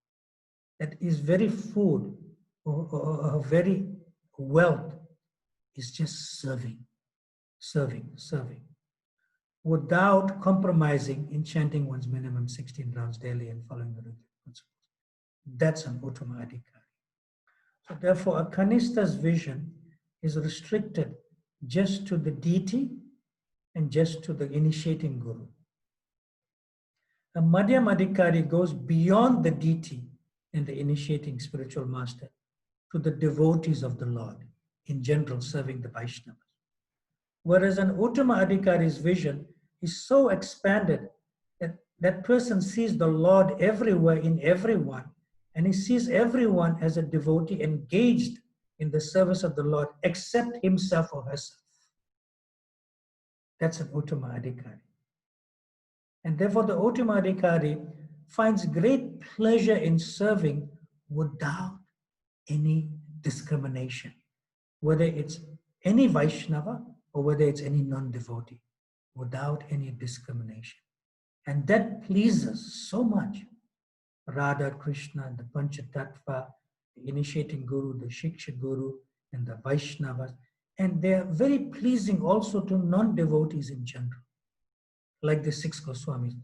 A: That is very food, or very wealth, is just serving, without compromising in chanting one's minimum 16 rounds daily and following the principles. That's an Uttama Adhikari. So therefore, a Kanishta's vision is restricted just to the deity and just to the initiating guru. A Madhyam Adhikari goes beyond the deity and the initiating spiritual master to the devotees of the Lord, in general serving the Vaishnavas. Whereas an Uttama Adhikari's vision is so expanded that that person sees the Lord everywhere in everyone, and he sees everyone as a devotee engaged in the service of the Lord except himself or herself. That's an Uttama Adhikari. And therefore the Uttama Adhikari finds great pleasure in serving without any discrimination, whether it's any Vaishnava or whether it's any non-devotee, without any discrimination. And that pleases so much Radha, Krishna, the Panchatattva, the initiating guru, the Shiksha guru, and the Vaishnavas. And they are very pleasing also to non-devotees in general, like the 6 Goswamis.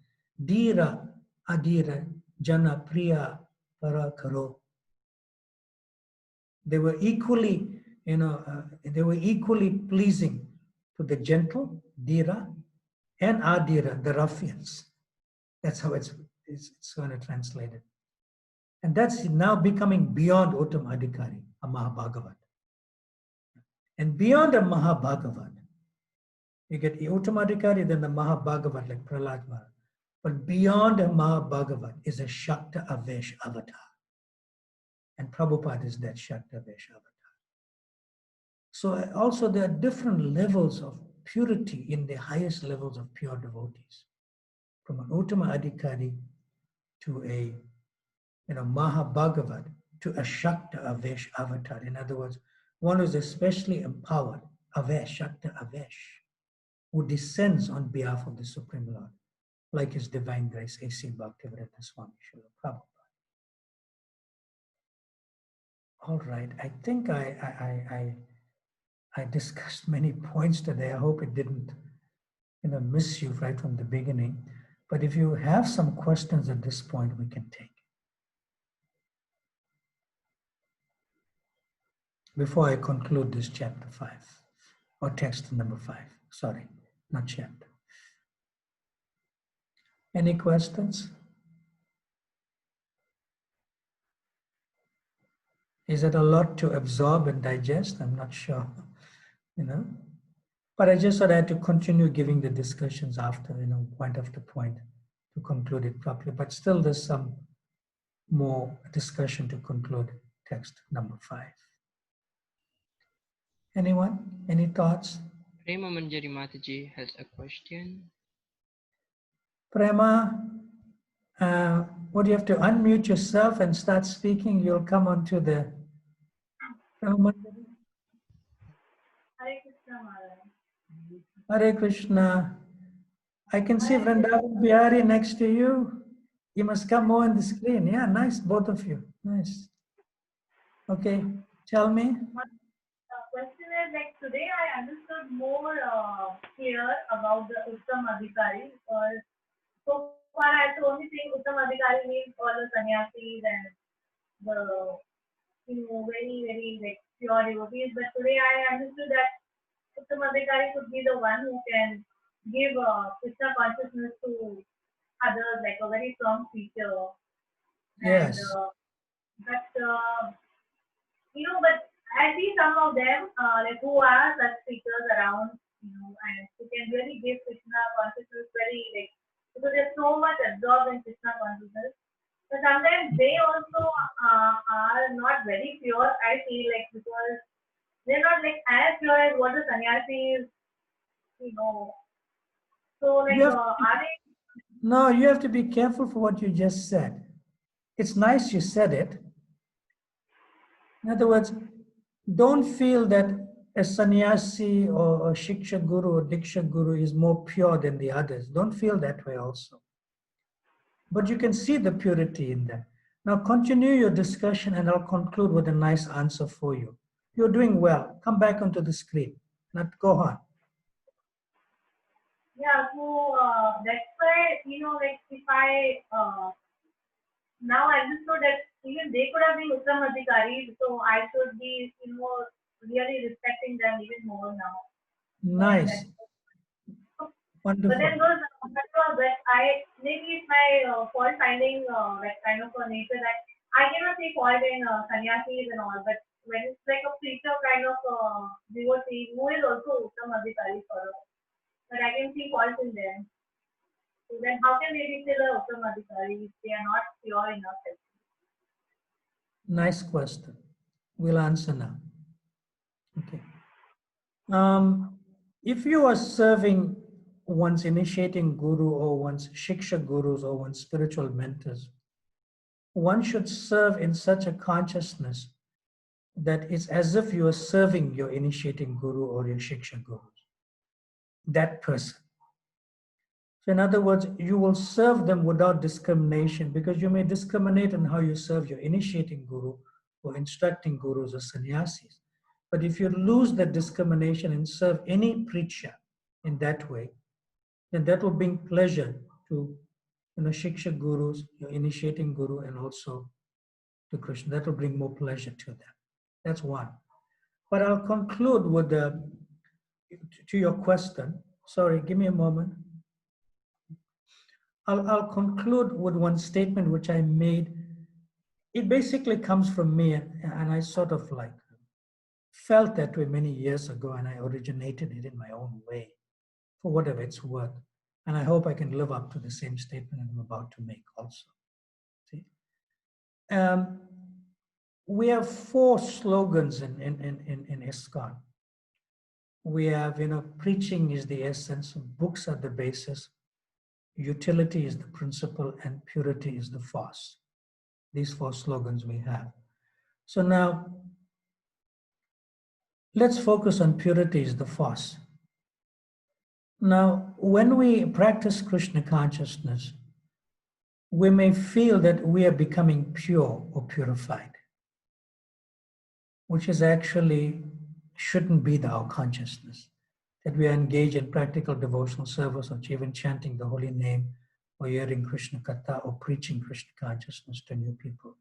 A: Dira, Adira, Jana, Priya, Para, Karo. They were equally, pleasing to the gentle, Dira, and Adira, the ruffians. That's how it's going to translate it. And that's now becoming beyond Uttama Adhikari, a Mahabhagavat. And beyond a Mahabhagavat, you get Uttama Adhikari, then the Mahabhagavat like Prahlad Maharaj. But beyond a Mahabhagavat is a Shakta Avesh avatar. And Prabhupada is that Shakta Avesh avatar. So also there are different levels of purity in the highest levels of pure devotees. From an Uttama Adhikari to a Mahabhagavat, to a Shakta Avesh avatar. In other words, one who is especially empowered, Avesh, Shakta Avesh, who descends on behalf of the Supreme Lord. like His Divine Grace A.C. Bhakti Brhat Swami Srila Prabhupada. All right, I think I discussed many points today. I hope it didn't miss you right from the beginning. But if you have some questions at this point, we can take. Before I conclude this chapter 5, or text number 5, sorry, not chapter. Any questions? Is it a lot to absorb and digest? I'm not sure, But I just thought I had to continue giving the discussions after, point after point to conclude it properly. But still there's some more discussion to conclude text number 5. Anyone? Any thoughts?
B: Prema Manjari Mataji has a question.
A: Prema, would you have to unmute yourself and start speaking? You'll come onto the... Prema Manjari?
C: Hare Krishna Maharaj.
A: Hare Krishna. I can see Vrindavan Bihari next to you. You must come more on the screen. Yeah, nice, both of you. Nice. Okay, tell me.
C: Question is like today I understood more clear about the Uttam Adhikari because so far I had to only think Uttam Adhikari means all the sannyasis and the very very like pure devotees. But today I understood that Uttam Adhikari could be the one who can give Krishna consciousness to others like a very strong teacher. And
A: Yes.
C: but but I see some of them like who are such speakers around, and who can really give Krishna consciousness very like because there's so much absorbed in Krishna consciousness. But sometimes they also are not very pure. I feel like because they're not like as pure as what the sannyasis, you know. So like,
A: You have
C: are they?
A: No, you have to be careful for what you just said. It's nice you said it. In other words, don't feel that a sannyasi or a shiksha guru or diksha guru is more pure than the others. Don't feel that way also. But you can see the purity in them. Now continue your discussion and I'll conclude with a nice answer for you. You're doing well. Come back onto the screen. Now go on.
C: Yeah, so that's why like if I now I understood that even they could have been Uttam Adhikaris, so I should be really respecting them even more now.
A: Nice.
C: But
A: Wonderful.
C: then those that I maybe it's my fault finding like kind of a nature that I cannot see fault in sannyasis and all, but when it's like a preacher kind of devotee who is also Uttam Adhikari follower, but I can see faults in them. So then how can they be still a Uttam Adhikari if they are not pure enough?
A: Nice question. We'll answer now. Okay. If you are serving one's initiating guru or one's shiksha gurus or one's spiritual mentors, one should serve in such a consciousness that it's as if you are serving your initiating guru or your shiksha gurus, that person. So in other words, you will serve them without discrimination because you may discriminate in how you serve your initiating guru or instructing gurus or sannyasis. But if you lose that discrimination and serve any preacher in that way, then that will bring pleasure to shiksha gurus, your initiating guru, and also to Krishna. That will bring more pleasure to them. That's one. But I'll conclude with to your question. Sorry, give me a moment. I'll conclude with one statement which I made. It basically comes from me, and I sort of like felt that way many years ago, and I originated it in my own way, for whatever it's worth. And I hope I can live up to the same statement I'm about to make also. See? We have 4 slogans in ISKCON. We have, preaching is the essence, books are the basis, utility is the principle, and purity is the force. These 4 slogans we have. So now, let's focus on purity is the force. Now, when we practice Krishna consciousness, we may feel that we are becoming pure or purified, which is actually shouldn't be our consciousness. That we are engaged in practical devotional service or even chanting the holy name or hearing Krishna Katha or preaching Krishna consciousness to new people.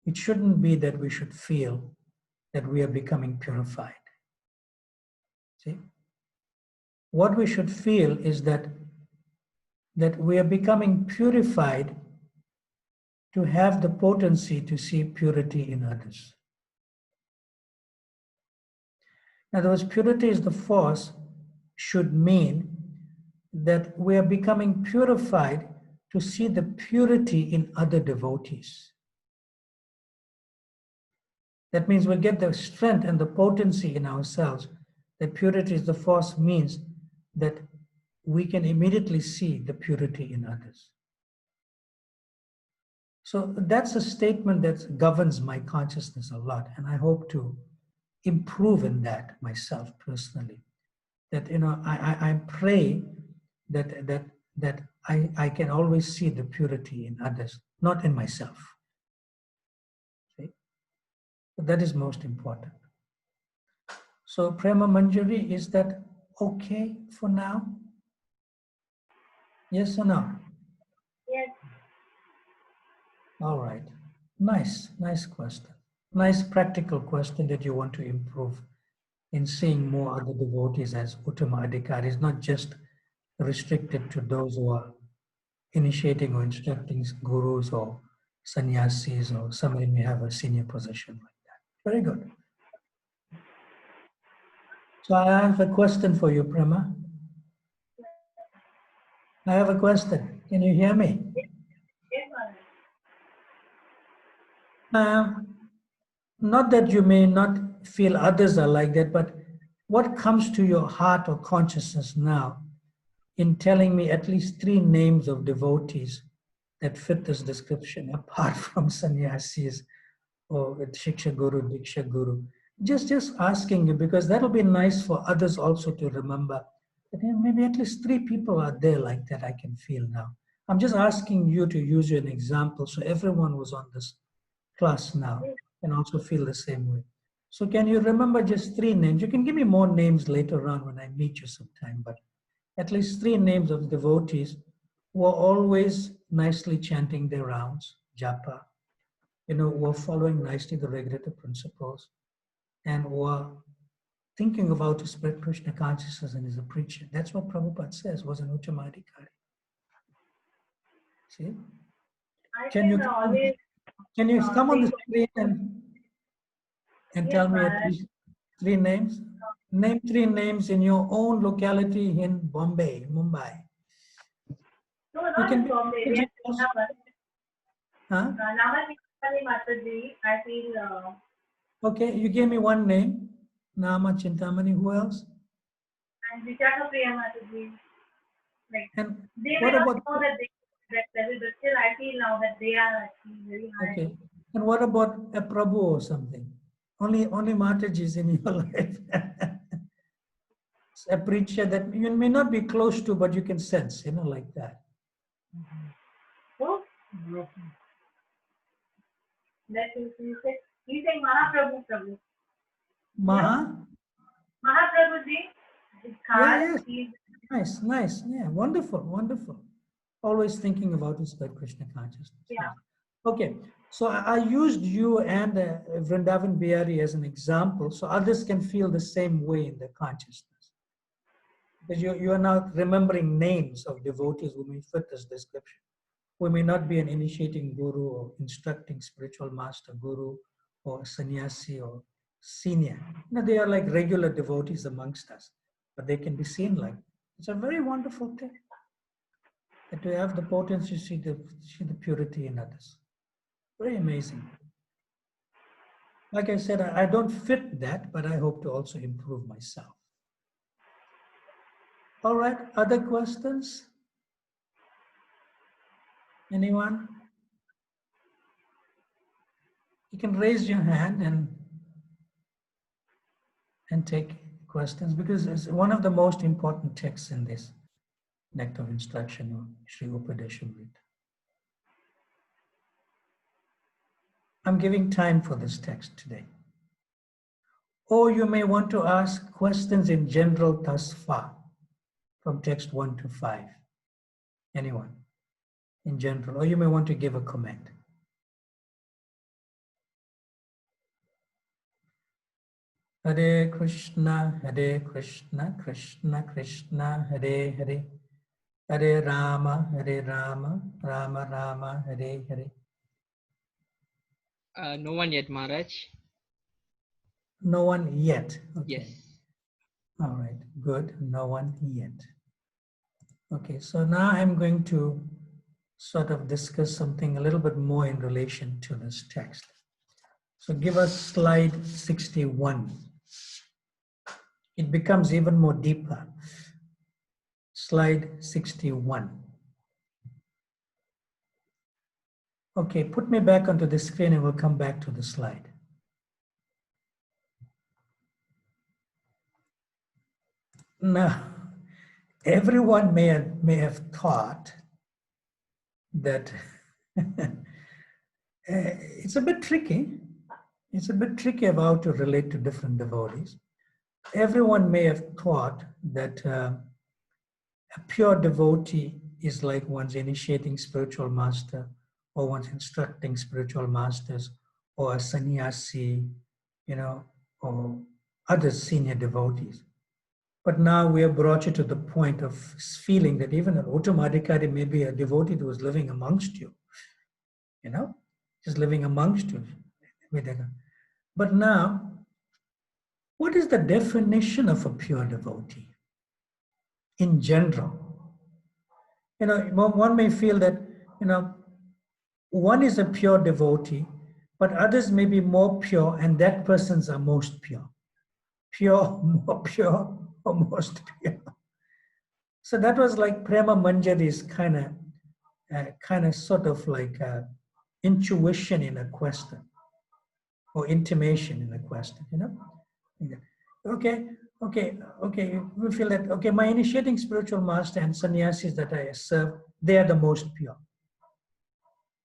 A: It shouldn't be that we should feel that we are becoming purified. See? What we should feel is that we are becoming purified to have the potency to see purity in others. In other words, purity is the force should mean that we are becoming purified to see the purity in other devotees. That means we get the strength and the potency in ourselves. That purity is the force means that we can immediately see the purity in others. So that's a statement that governs my consciousness a lot, and I hope to improve in that myself personally. That I pray that I can always see the purity in others, not in myself. See? So that is most important. So Prema Manjari, is that okay for now? Yes or no?
C: Yes.
A: All right. Nice question. Nice practical question that you want to improve in seeing more other devotees as Uttama Adhikaris, not just restricted to those who are initiating or instructing gurus or sannyasis, or somebody may have a senior position like that. Very good. So I have a question for you, Prema. I have a question. Can you hear me?
C: Yes, Maharaj.
A: Not that you may not feel others are like that, but what comes to your heart or consciousness now in telling me at least 3 names of devotees that fit this description, apart from sannyasis or Shiksha Guru, Diksha Guru? Just asking you, because that'll be nice for others also to remember that maybe at least 3 people are there like that I can feel now. I'm just asking you to use you an example so everyone who's on this class now can also feel the same way. So can you remember just 3 names? You can give me more names later on when I meet you sometime, but at least 3 names of devotees who are always nicely chanting their rounds, japa, who are following nicely the regulative principles, and who are thinking about to spread Krishna consciousness and is a preacher. That's what Prabhupada says was an Uttamadhikari. See?
C: I
A: Can you
C: can always
A: come on the
C: think.
A: screen and
C: Yes,
A: tell me at
C: Maharaj.
A: least 3 names? Name 3 names in your own locality in Bombay, Mumbai.
C: No,
A: You
C: not
A: can
C: in
A: be
C: Bombay. We
A: religious.
C: are in Vrindavan.
A: Huh?
C: Namachintani Mataji, I feel,
A: Okay, you gave me 1 name. Nama Chintamani. Who else?
C: and Vichaka Priya Mataji. Like,
A: And
C: they may
A: what
C: not
A: about,
C: know that they are that level, but still I feel now that they are actually very high.
A: okay. And what about a Prabhu or something? Only Matajis in your life. A preacher that you may not be close to, but you can sense, like that.
C: So, that is, you say Mahaprabhu Prabhu. You know,
A: Maha?
C: Mahaprabhu ji, his
A: Yeah,
C: heart,
A: yes.
C: he's,
A: Nice. Yeah, wonderful. Always thinking about his Krishna consciousness.
C: yeah.
A: Yes. Okay, so I used you and Vrindavan Bihari as an example, so others can feel the same way in their consciousness. Because you are now remembering names of devotees who may fit this description. We may not be an initiating guru or instructing spiritual master guru or sannyasi or senior. They are like regular devotees amongst us, but they can be seen like. It's a very wonderful thing that we have the potency to see the purity in others. Very amazing. Like I said, I don't fit that, but I hope to also improve myself. All right, other questions? Anyone? You can raise your hand and take questions because it's one of the most important texts in this Nectar of Instruction or Sri Upadeshamrita. I'm giving time for this text today. Or you may want to ask questions in general thus far, from text 1 to 5. Anyone, in general. Or you may want to give a comment. Hare Krishna, Krishna Krishna, Hare Hare. Hare Rama, Rama Rama, Hare Hare.
B: No one yet, Maharaj.
A: No one yet.
B: Yes.
A: Okay. All right. Good. No one yet. Okay. So now I'm going to sort of discuss something a little bit more in relation to this text. So give us slide 61. It becomes even more deeper. Slide 61. Okay, put me back onto the screen and we'll come back to the slide. Now, everyone may have thought that it's a bit tricky. It's a bit tricky of how to relate to different devotees. Everyone may have thought that a pure devotee is like one's initiating spiritual master or one's instructing spiritual masters or a sannyasi, or other senior devotees. But now we have brought you to the point of feeling that even an Uttamadhikari may be a devotee who is living amongst you, just living amongst you. But now, what is the definition of a pure devotee in general? One may feel that, one is a pure devotee, but others may be more pure, and that persons are most pure. Pure, more pure, or most pure. So that was like Prema Manjari's kind of sort of like intuition in a question, or intimation in a question, Okay, we feel that, okay, my initiating spiritual master and sannyasis that I serve, they are the most pure.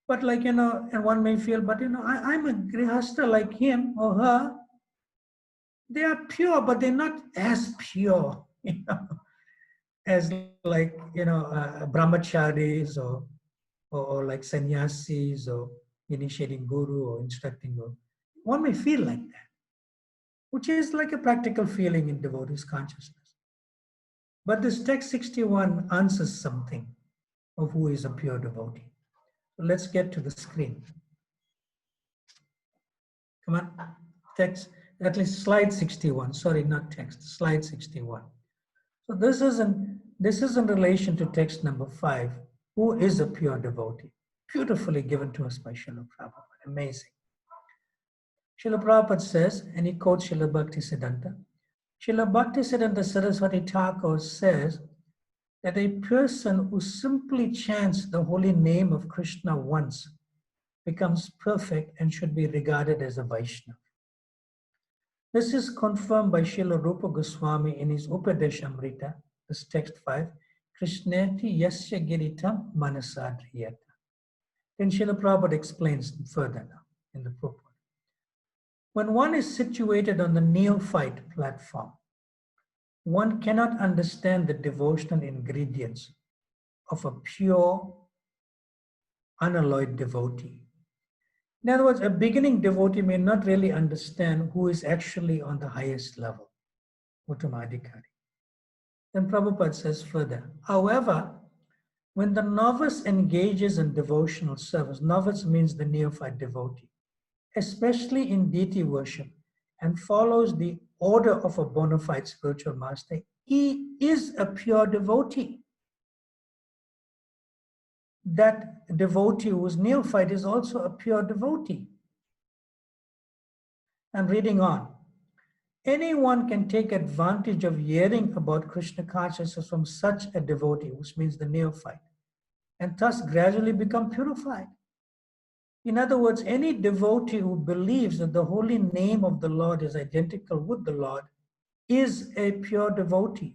A: But and one may feel, but I'm a grihastha like him or her. They are pure, but they're not as pure, as like, brahmacharis or like sannyasis or initiating guru or instructing guru. One may feel like that, which is like a practical feeling in devotee's consciousness. But this text 61 answers something of who is a pure devotee. So let's get to the screen. Come on, text, at least slide 61. Sorry, not text, slide 61. So this is in relation to text number 5. Who is a pure devotee? Beautifully given to us by Srila Prabhupada. Amazing. Srila Prabhupada says, and he quotes Srila Bhakti Siddhanta. Srila Bhakti Siddhanta Saraswati Thakur says that a person who simply chants the holy name of Krishna once becomes perfect and should be regarded as a Vaishnava. This is confirmed by Srila Rupa Goswami in his Upadeshamrita, this text 5, Krishneti yasya giritam manasadriyata. Then Srila Prabhupada explains further now in the purport. When one is situated on the neophyte platform, one cannot understand the devotional ingredients of a pure, unalloyed devotee. In other words, a beginning devotee may not really understand who is actually on the highest level, Uttamadhikari. Then Prabhupada says further, however, when the novice engages in devotional service, novice means the neophyte devotee, especially in deity worship, and follows the order of a bona fide spiritual master, he is a pure devotee. That devotee who is neophyte is also a pure devotee. And reading on, anyone can take advantage of hearing about Krishna consciousness from such a devotee, which means the neophyte, and thus gradually become purified. In other words, any devotee who believes that the holy name of the Lord is identical with the Lord is a pure devotee,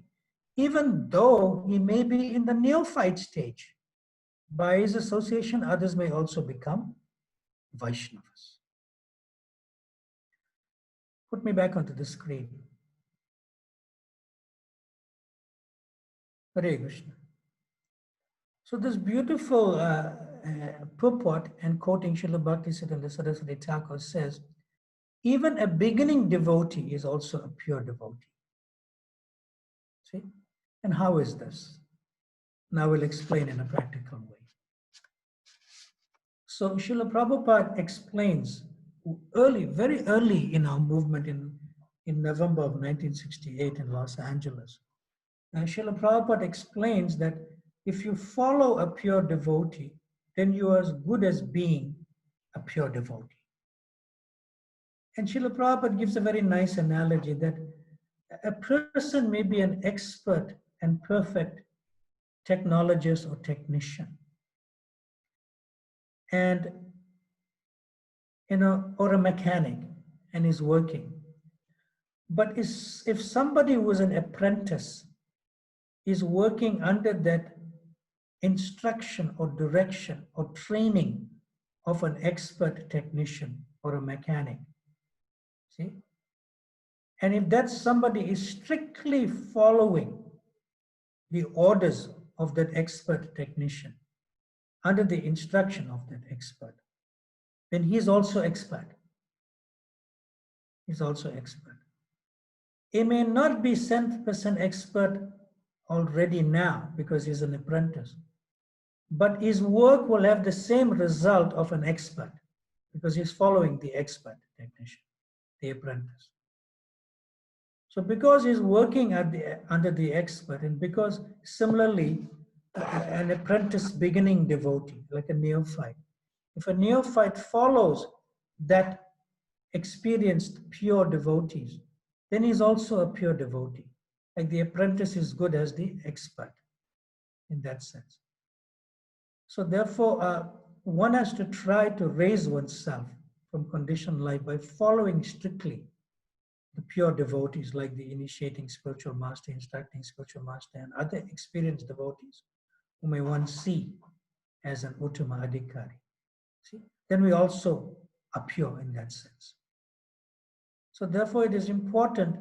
A: even though he may be in the neophyte stage. By his association, others may also become Vaishnavas. Put me back onto the screen. Hare Krishna. So this beautiful purport and quoting Srila Bhaktisiddhanta Saraswati Thakur says, even a beginning devotee is also a pure devotee. See? And how is this? Now we'll explain in a practical way. So Srila Prabhupada explains early, very early in our movement in November of 1968 in Los Angeles. And Srila Prabhupada explains that if you follow a pure devotee, then you are as good as being a pure devotee. And Srila Prabhupada gives a very nice analogy that a person may be an expert and perfect technologist or technician, and or a mechanic, and is working. But if somebody who is an apprentice is working under that instruction or direction or training of an expert technician or a mechanic, see? And if that somebody is strictly following the orders of that expert technician, under the instruction of that expert, then he is also expert. He's also expert. He may not be 100% expert already now because he's an apprentice, but his work will have the same result of an expert because he's following the expert technician, the apprentice. So because he's working under the expert, and because similarly an apprentice beginning devotee, like a neophyte, if a neophyte follows that experienced pure devotees, then he's also a pure devotee. Like the apprentice is good as the expert in that sense. So therefore, one has to try to raise oneself from conditioned life by following strictly the pure devotees, like the initiating spiritual master, instructing spiritual master, and other experienced devotees who may one see as an Uttama Adhikari. See? Then we also are pure in that sense. So therefore, it is important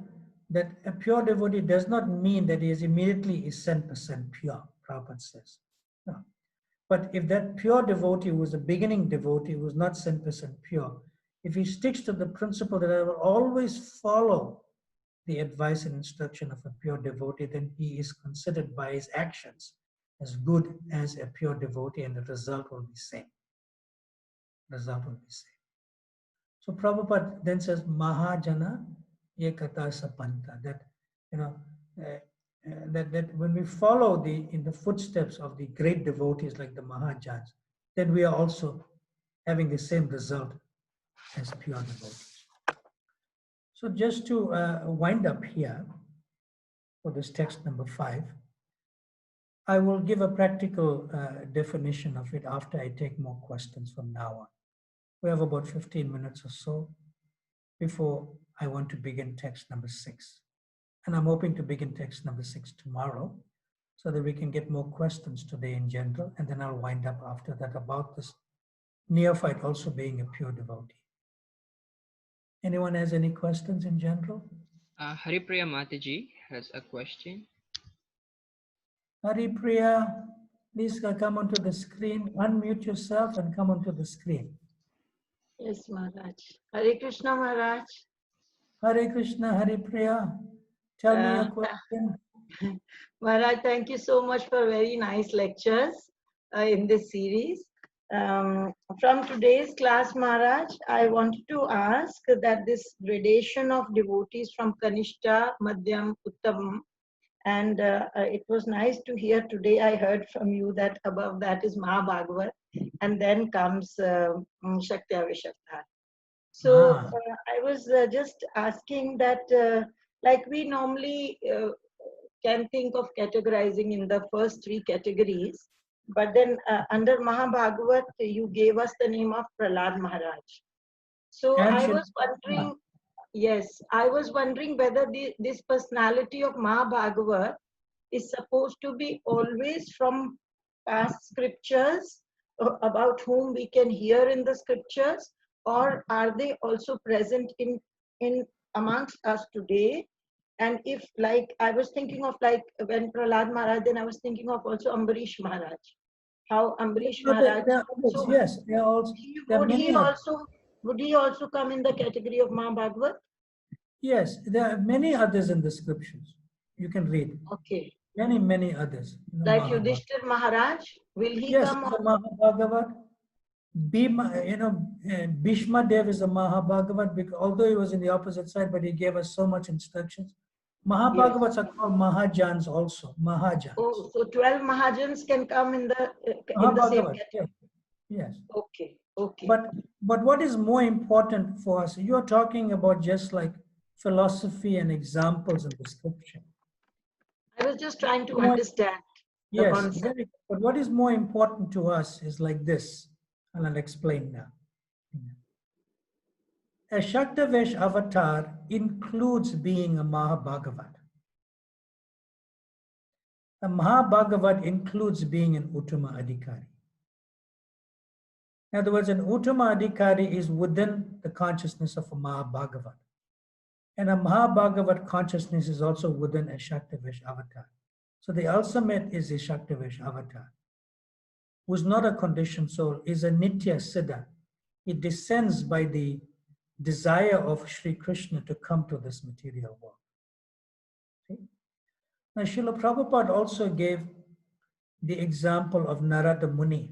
A: that a pure devotee does not mean that he is immediately 100% pure, Prabhupada says. No. But if that pure devotee was a beginning devotee who was not 100% pure, if he sticks to the principle that I will always follow the advice and instruction of a pure devotee, then he is considered by his actions as good as a pure devotee, and the result will be same. Result will be same. So Prabhupada then says, Mahajana Ekata Sapanta, that that when we follow in the footsteps of the great devotees like the Mahajans, then we are also having the same result as pure devotees. So just to wind up here for this text number 5, I will give a practical definition of it after I take more questions from now on. We have about 15 minutes or so before I want to begin text number 6. And I'm hoping to begin text number 6 tomorrow so that we can get more questions today in general. And then I'll wind up after that about this neophyte also being a pure devotee. Anyone has any questions in general?
B: Haripriya Mataji has a question.
A: Haripriya, please come onto the screen, unmute yourself and come onto the screen.
D: Yes, Maharaj. Hare Krishna, Maharaj.
A: Hare Krishna, Haripriya. Tell me your question.
D: Maharaj, thank you so much for very nice lectures in this series. From today's class, Maharaj, I wanted to ask that this gradation of devotees from Kanishta, Madhyam, Uttam, and it was nice to hear today. I heard from you that above that is Mahabhagavat, and then comes Shakti Avishakta. So I was just asking that, like we normally can think of categorizing in the first 3 categories, but then under Mahabhagavat, you gave us the name of Prahlad Maharaj. So I was wondering, Yes, I was wondering whether this personality of Mahabhagavat is supposed to be always from past scriptures about whom we can hear in the scriptures, or are they also present in amongst us today? And if, like, I was thinking of, like, when Prahlad Maharaj, then I was thinking of also Ambarish Maharaj, how Ambarish
A: So
D: Maharaj.
A: there are others,
D: So
A: yes, there are also, there are
D: would
A: many
D: he
A: others.
D: also would he also come in the category of Mahabhagavat?
A: Yes, there are many others in the scriptures. You can read
D: Okay.
A: many others in the
D: Like
A: Mahabharata.
D: Yudhishthir Maharaj, will he
A: Yes,
D: come
A: the
D: on?
A: Mahabhagavat. Bhishma Dev is a Mahabhagavat because although he was in the opposite side, but he gave us so much instructions.
D: Yes.
A: Mahabhagavats are called Mahajans also. Mahajans.
D: Oh, so 12 Mahajans can come in the same
A: Mahabhagavat, yes.
D: category.
A: Yes.
D: Okay. Okay.
A: But what is more important for us? You're talking about just like philosophy and examples in the scripture.
D: I was just trying to
A: More-
D: understand the
A: Yes,
D: concept.
A: very. But what is more important to us is like this, and I'll explain now. A Shaktavesh avatar includes being a Mahabhagavat. A Mahabhagavat includes being an Uttama Adhikari. In other words, an Uttama Adhikari is within the consciousness of a Mahabhagavat. And a Mahabhagavat consciousness is also within a Shaktavesh avatar. So the ultimate is a Shaktavesh avatar, who's not a conditioned soul, is a Nitya Siddha. It descends by the desire of Sri Krishna to come to this material world. See? Now, Srila Prabhupada also gave the example of Narada Muni.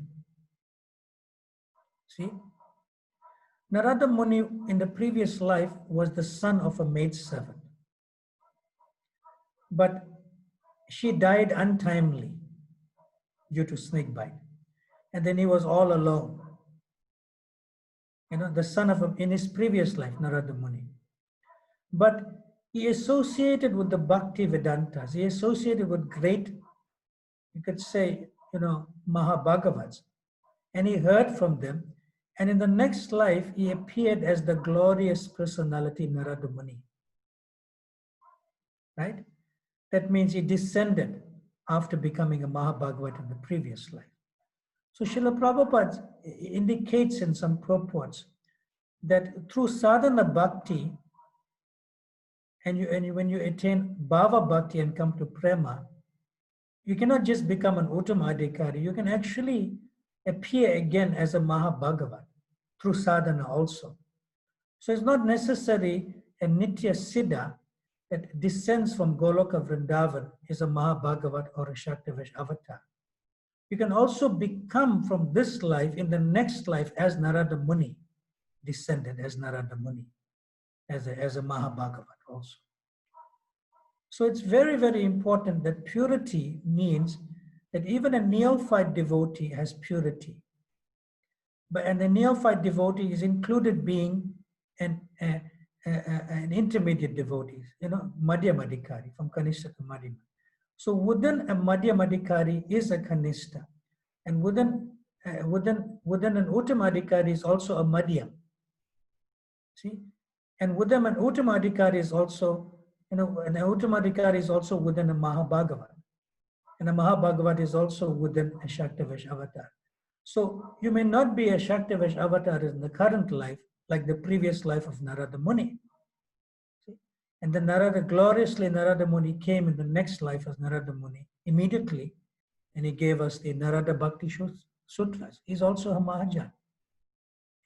A: See? Narada Muni in the previous life was the son of a maidservant. But she died untimely due to snake bite. And then he was all alone. The son of in his previous life, Narada Muni. But he associated with the Bhakti Vedantas. He associated with great, you could say, Mahabhagavats. And he heard from them. And in the next life, he appeared as the glorious personality Narada Muni. Right? That means he descended after becoming a Mahabhagavat in the previous life. So Srila Prabhupada indicates in some purports that through sadhana bhakti, when you attain bhava bhakti and come to prema, you cannot just become an uttama adhikari. You can actually appear again as a Mahabhagavat through sadhana also. So it's not necessary a Nitya Siddha that descends from Goloka Vrindavan is a Mahabhagavat or a Shaktavesh avatar. You can also become from this life in the next life as Narada Muni, descended as Narada Muni, as a Mahabhagavat also. So it's very important that purity means that even a neophyte devotee has purity. And the neophyte devotee is included being an intermediate devotee, Madhyama Adhikari, from Kanishta to Madhyama. So within a Madhyama Adhikari is a Kanishta, and within an Uttama Adhikari is also a Madhyam. See, and within an Uttama Adhikari is also, an Uttama Adhikari is also within a Mahabhagavat, and a Mahabhagavat is also within a Shaktavesh avatar. So you may not be a Shaktavesh avatar in the current life, like the previous life of Narada Muni. See? And then gloriously Narada Muni came in the next life as Narada Muni immediately, and he gave us the Narada Bhakti Sutras. He's also a Mahajan,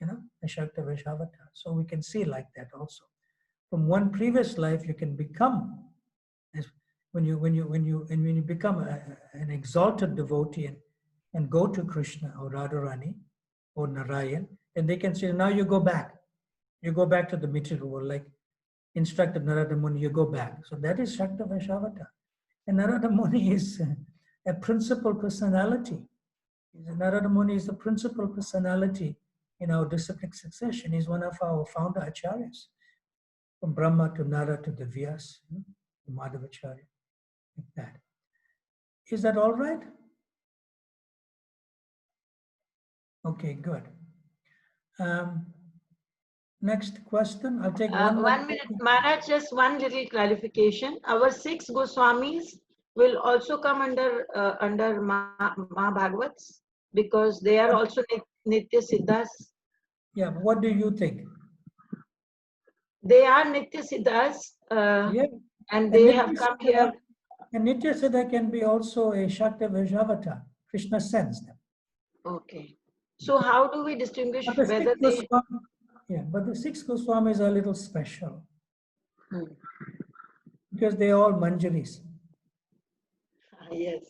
A: a Shaktavesh avatar. So we can see like that also. From one previous life, you can become, when you become an exalted devotee and go to Krishna or Radharani or Narayan, and they can say, now you go back. You go back to the material world, like instructed Narada Muni, you go back. So that is Shaktavesh avatar. And Narada Muni is a principal personality. Narada Muni is the principal personality in our disciplic succession. He's one of our founder acharyas, from Brahma to Nara to the Vyas, to Madhavacharya, like that. Is that all right? Okay, good. Next question. I'll take one more
D: 1 minute, Maharaj, just one little clarification. Our 6 Goswamis will also come under Mahabhagavats because they are also Nitya Siddhas.
A: Yeah, what do you think?
D: They are Nitya Siddhas
A: Yeah.
D: and they have come here.
A: And Nitya Siddha can be also a Shakti Vajravata. Krishna sends them.
D: Okay. So how do we distinguish
A: But the
D: whether
A: six
D: they...
A: Goswami, yeah, but the 6 Goswamis are a little special because they are all Manjaris.
D: Yes.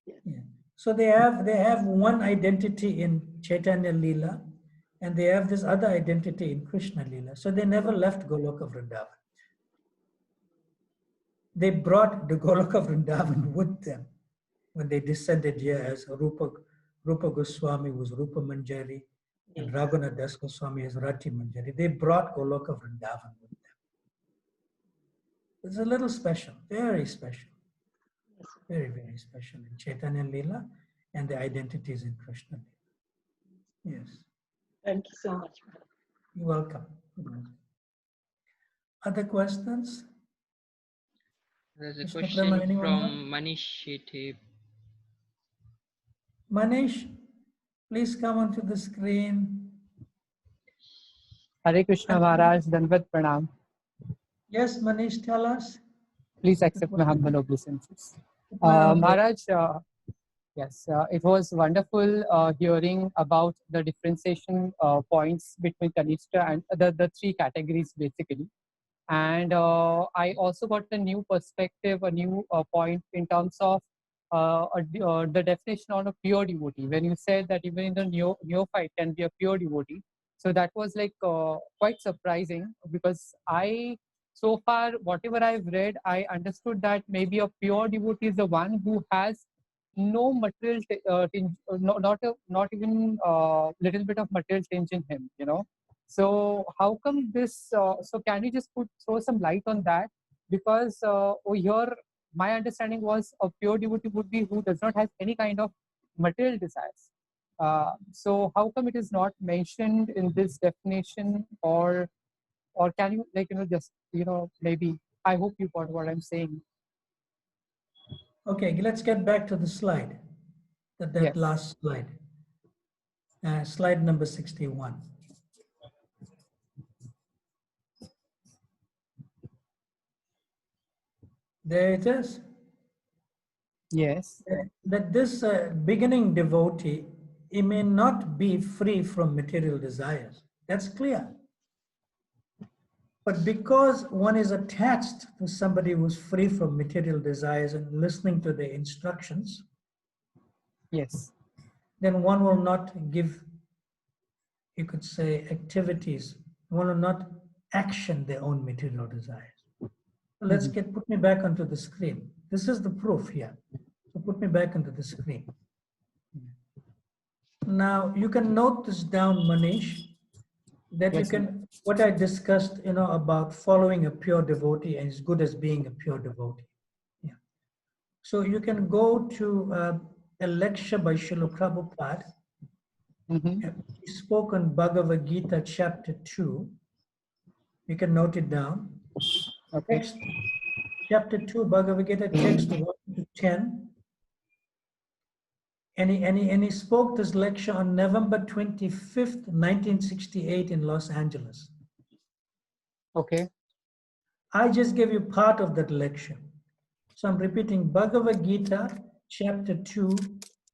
A: Yeah. So they have one identity in Chaitanya Leela, and they have this other identity in Krishna Leela. So they never left Goloka Vrindavan. They brought the Goloka Vrindavan with them when they descended here as Rupa Goswami was Rupa Manjari, and Raghunath Das Goswami is Rati Manjari. They brought Goloka Vrindavan with them. It's a little special, very special. Very, very special in Chaitanya Leela and the identities in Krishna Leela. Yes.
D: Thank you so much.
A: You're welcome. Other questions?
B: There's a
A: Krishna
B: question
A: Prema, anyone else?
B: from Manish Shetty.
A: Manish, please come onto the screen.
E: Hare Krishna Maharaj, Dandavat Pranam.
A: Yes, Manish, tell us.
E: Please accept my humble obeisances.
A: My humble-
E: Maharaj, yes, it was wonderful hearing about the differentiation points between Kanishta and the 3 categories basically. And I also got a new perspective, a new point in terms of the definition on a pure devotee. When you said that even in the neophyte can be a pure devotee, so that was like quite surprising because so far whatever I've read, I understood that maybe a pure devotee is the one who has no material, not even little bit of material tinge in him, you know. So how come this? So can you just throw some light on that? Because here my understanding was a pure devotee would be who does not have any kind of material desires. So how come it is not mentioned in this definition, or can you just maybe I hope you got what I'm saying.
A: Okay, let's get back to the slide, that
E: Yes.
A: last slide. Slide number 61. There it is.
E: Yes.
A: That this beginning devotee, he may not be free from material desires. That's clear. But because one is attached to somebody who's free from material desires and listening to the instructions,
E: Yes.
A: then one will not give, you could say, activities. One will not action their own material desires. Let's put me back onto the screen. This is the proof here. So put me back onto the screen. Now you can note this down, Manish, that you
E: Yes,
A: can, what I discussed, about following a pure devotee and as good as being a pure devotee. Yeah. So you can go to a lecture by Srila Prabhupada. He spoke on Bhagavad Gita chapter 2. You can note it down.
E: Okay.
A: Text, chapter 2, Bhagavad Gita, text 1 to 10. And he spoke this lecture on November 25th, 1968 in Los Angeles.
E: Okay.
A: I just gave you part of that lecture. So I'm repeating Bhagavad Gita, chapter 2,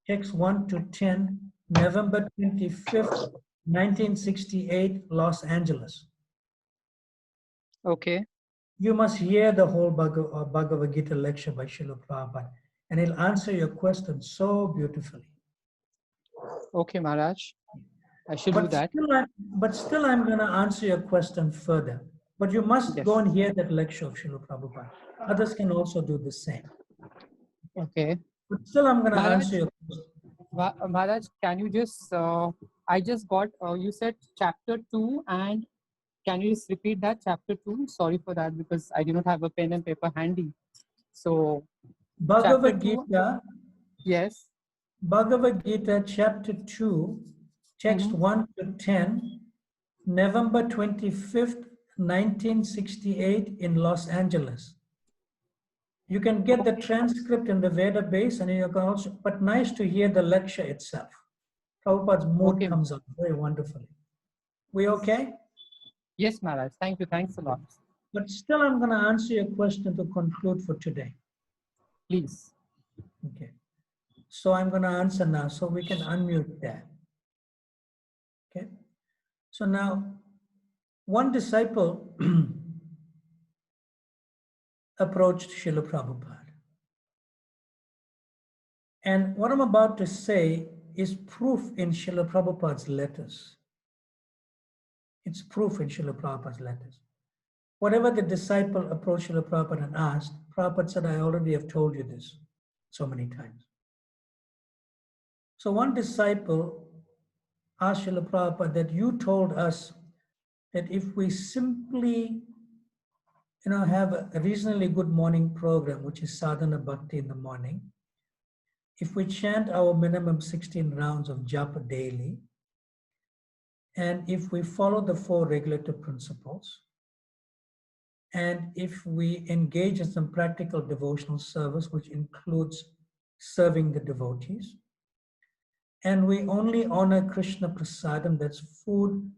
A: text 1 to 10, November 25th, 1968, Los Angeles.
E: Okay.
A: You must hear the whole Bhagavad Gita lecture by Srila Prabhupada, and he'll answer your question so beautifully.
E: Okay, Maharaj. I should do that.
A: But still, I'm going to answer your question further. But you must go and hear that lecture of Srila Prabhupada. Others can also do the same.
E: Okay.
A: But still, I'm going to
E: Maharaj,
A: answer your question.
E: Maharaj, can you just, I just got, you said chapter 2, and can you just repeat that, chapter 2? Sorry for that, because I do not have a pen and paper handy. So,
A: Bhagavad Gita.
E: Yes.
A: Bhagavad Gita, chapter 2, text 1 to 10, November 25th, 1968 in Los Angeles. You can get the transcript in the database and you can also, but nice to hear the lecture itself. Prabhupada's mood
E: Okay.
A: comes out very wonderfully. We okay?
E: Yes, Maharaj. Thank you. Thanks a lot.
A: But still, I'm going to answer your question to conclude for today.
E: Please.
A: Okay. So I'm going to answer now, so we can unmute that. Okay. So now, one disciple approached Srila Prabhupada. And what I'm about to say is proof in Srila Prabhupada's letters. It's proof in Srila Prabhupada's letters. Whatever the disciple approached Srila Prabhupada and asked, Prabhupada said, I already have told you this so many times. So one disciple asked Srila Prabhupada that you told us that if we simply have a reasonably good morning program, which is sadhana bhakti in the morning, if we chant our minimum 16 rounds of japa daily, and if we follow the 4 regulative principles, and if we engage in some practical devotional service, which includes serving the devotees, and we only honor Krishna prasadam, that's food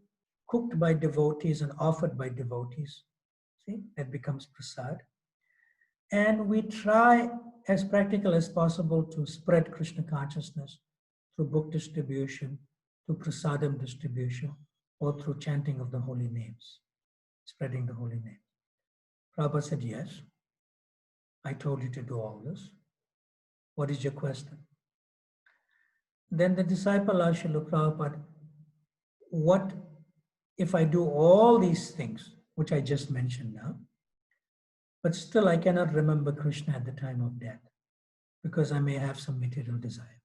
A: cooked by devotees and offered by devotees, see, that becomes prasad. And we try as practical as possible to spread Krishna consciousness through book distribution, through prasadam distribution, or through chanting of the holy names, spreading the holy names. Prabhupada said, yes, I told you to do all this. What is your question? Then the disciple asked Srila Prabhupada, what if I do all these things, which I just mentioned now, but still I cannot remember Krishna at the time of death because I may have some material desire.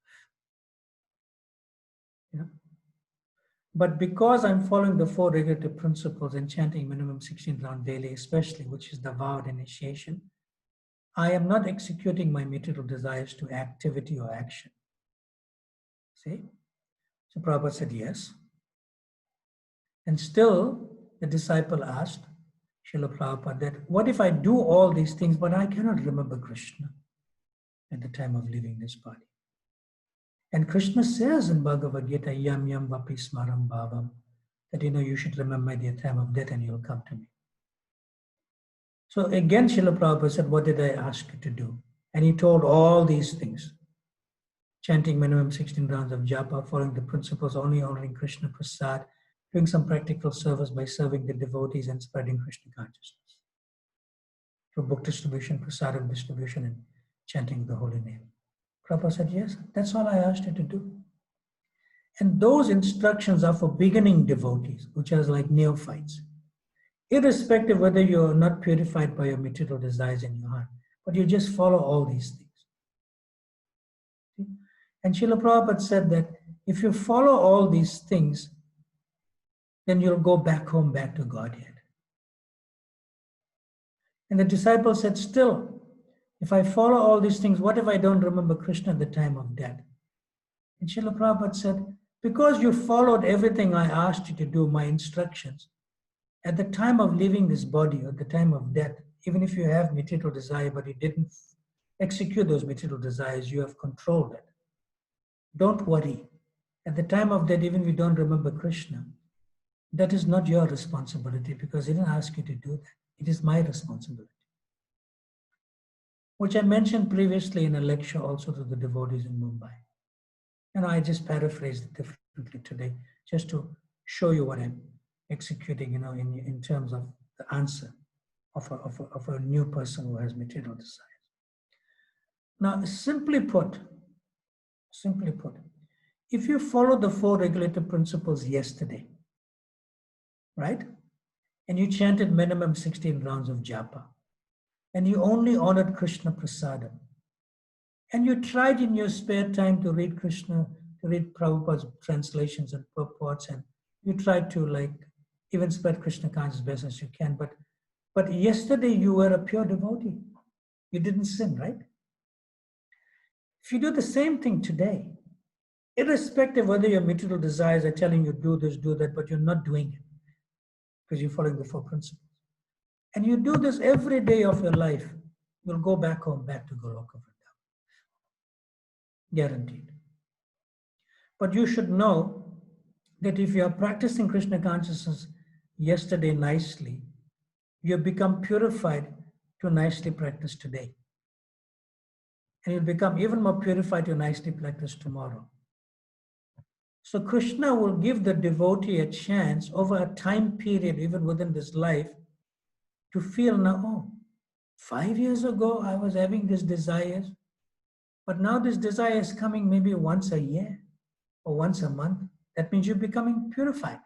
A: But because I'm following the 4 regulative principles and chanting minimum 16 rounds daily, especially, which is the vowed initiation, I am not executing my material desires to activity or action. See? So Prabhupada said yes. And still, the disciple asked Srila Prabhupada that, what if I do all these things, but I cannot remember Krishna at the time of leaving this body? And Krishna says in Bhagavad Gita, yam yam vapi smaram bhavam, that you should remember at the time of death and you'll come to me. So again, Srila Prabhupada said, what did I ask you to do? And he told all these things. Chanting minimum 16 rounds of japa, following the principles, only honoring Krishna prasad, doing some practical service by serving the devotees and spreading Krishna consciousness. Through book distribution, prasadam distribution, and chanting the holy name. Prabhupada said, yes, that's all I asked you to do. And those instructions are for beginning devotees, which are like neophytes. Irrespective whether you're not purified by your material desires in your heart, but you just follow all these things. And Srila Prabhupada said that if you follow all these things, then you'll go back home, back to Godhead. And the disciple said, still, if I follow all these things, what if I don't remember Krishna at the time of death? And Srila Prabhupada said, because you followed everything I asked you to do, my instructions, at the time of leaving this body, or at the time of death, even if you have material desire, but you didn't execute those material desires, you have controlled it. Don't worry. At the time of death, even if you don't remember Krishna, that is not your responsibility because he didn't ask you to do that. It is my responsibility. Which I mentioned previously in a lecture also to the devotees in Mumbai. And I just paraphrased it differently today, just to show you what I'm executing, in terms of the answer of a new person who has material desires. Now, simply put, if you follow the 4 regulative principles yesterday, right? And you chanted minimum 16 rounds of japa, and you only honored Krishna prasadam, and you tried in your spare time to read Prabhupada's translations and purports, and you tried to even spread Krishna consciousness as best as you can, but yesterday you were a pure devotee. You didn't sin, right? If you do the same thing today, irrespective of whether your material desires are telling you do this, do that, but you're not doing it, because you're following the four principles. And you do this every day of your life, you'll go back home, back to Goloka Vrindavan. Guaranteed. But you should know that if you are practicing Krishna consciousness yesterday nicely, you become purified to nicely practice today. And you'll become even more purified to nicely practice tomorrow. So Krishna will give the devotee a chance over a time period, even within this life, to feel now, oh, 5 years ago I was having these desires, but now this desire is coming maybe once a year or once a month. That means you're becoming purified.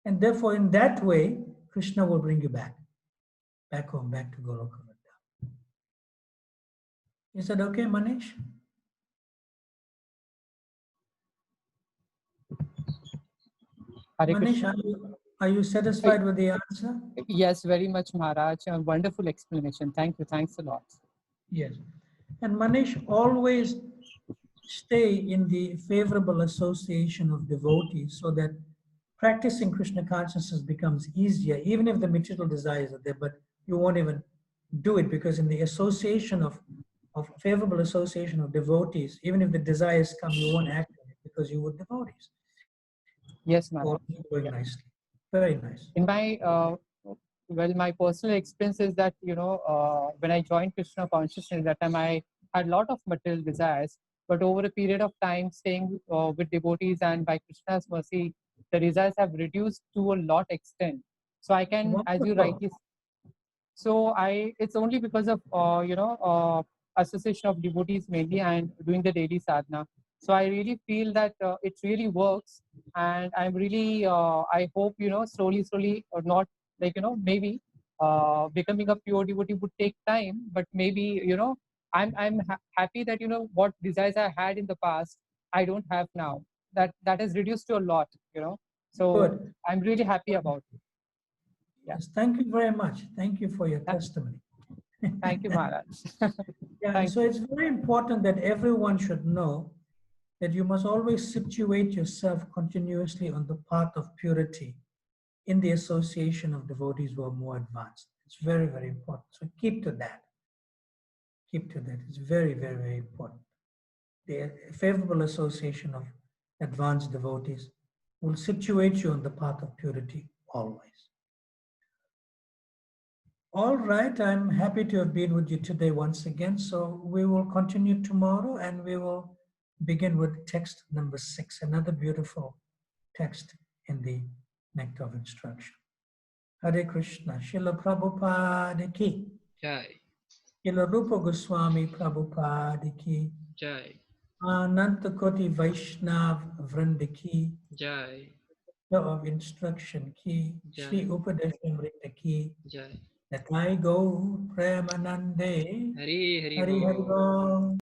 A: And therefore, in that way, Krishna will bring you back home, back to Goloka Vrindavan. Is that okay, Manish?
E: Hare
A: Manish,
E: Krishna.
A: are you satisfied with the answer?
E: Yes, very much, Maharaj. A wonderful explanation. Thank you. Thanks a lot.
A: Yes. And Manish, always stay in the favorable association of devotees so that practicing Krishna consciousness becomes easier, even if the material desires are there, but you won't even do it because in the association of favorable association of devotees, even if the desires come, you won't act on it because you were devotees.
E: Yes,
A: All
E: Maharaj.
A: going
E: Yeah.
A: nicely. Very nice.
E: In my well, my personal experience is that when I joined Krishna consciousness, that time I had a lot of material desires, but over a period of time, staying with devotees and by Krishna's mercy, the desires have reduced to a lot extent. So I can, as you
A: Wonderful.
E: rightly, so it's only because of association of devotees mainly and doing the daily sadhana. So I really feel that it really works, and I'm really I hope slowly or not, like maybe becoming a pure devotee would take time, but maybe I'm happy that what desires I had in the past I don't have now. That has reduced to a lot. So
A: Good.
E: I'm really happy about it. Yeah.
A: Yes, thank you very much. Thank you for your
E: Th-
A: testimony.
E: Thank you, Maharaj.
A: Yeah,
E: Thank
A: so
E: you.
A: it's very important that everyone should know that you must always situate yourself continuously on the path of purity in the association of devotees who are more advanced. It's very, very important. So keep to that. Keep to that. It's very, very, very important. The favorable association of advanced devotees will situate you on the path of purity always. All right, I'm happy to have been with you today once again. So we will continue tomorrow and we will begin with text number 6, another beautiful text in the Nectar of Instruction. Hare Krishna, Srila Prabhupada ki,
B: Jai.
A: Srila Rupa Goswami Prabhupada ki,
B: Jai.
A: Ananta Koti Vaishnav Vrinda ki,
B: Jai.
A: Nectar of Instruction ki, Shri
B: Jai.
A: Upadeshamrita ki,
B: Jai.
A: that I go Premanande,
B: Hari Hari
A: Hari Hari
B: Bol.
A: Bol.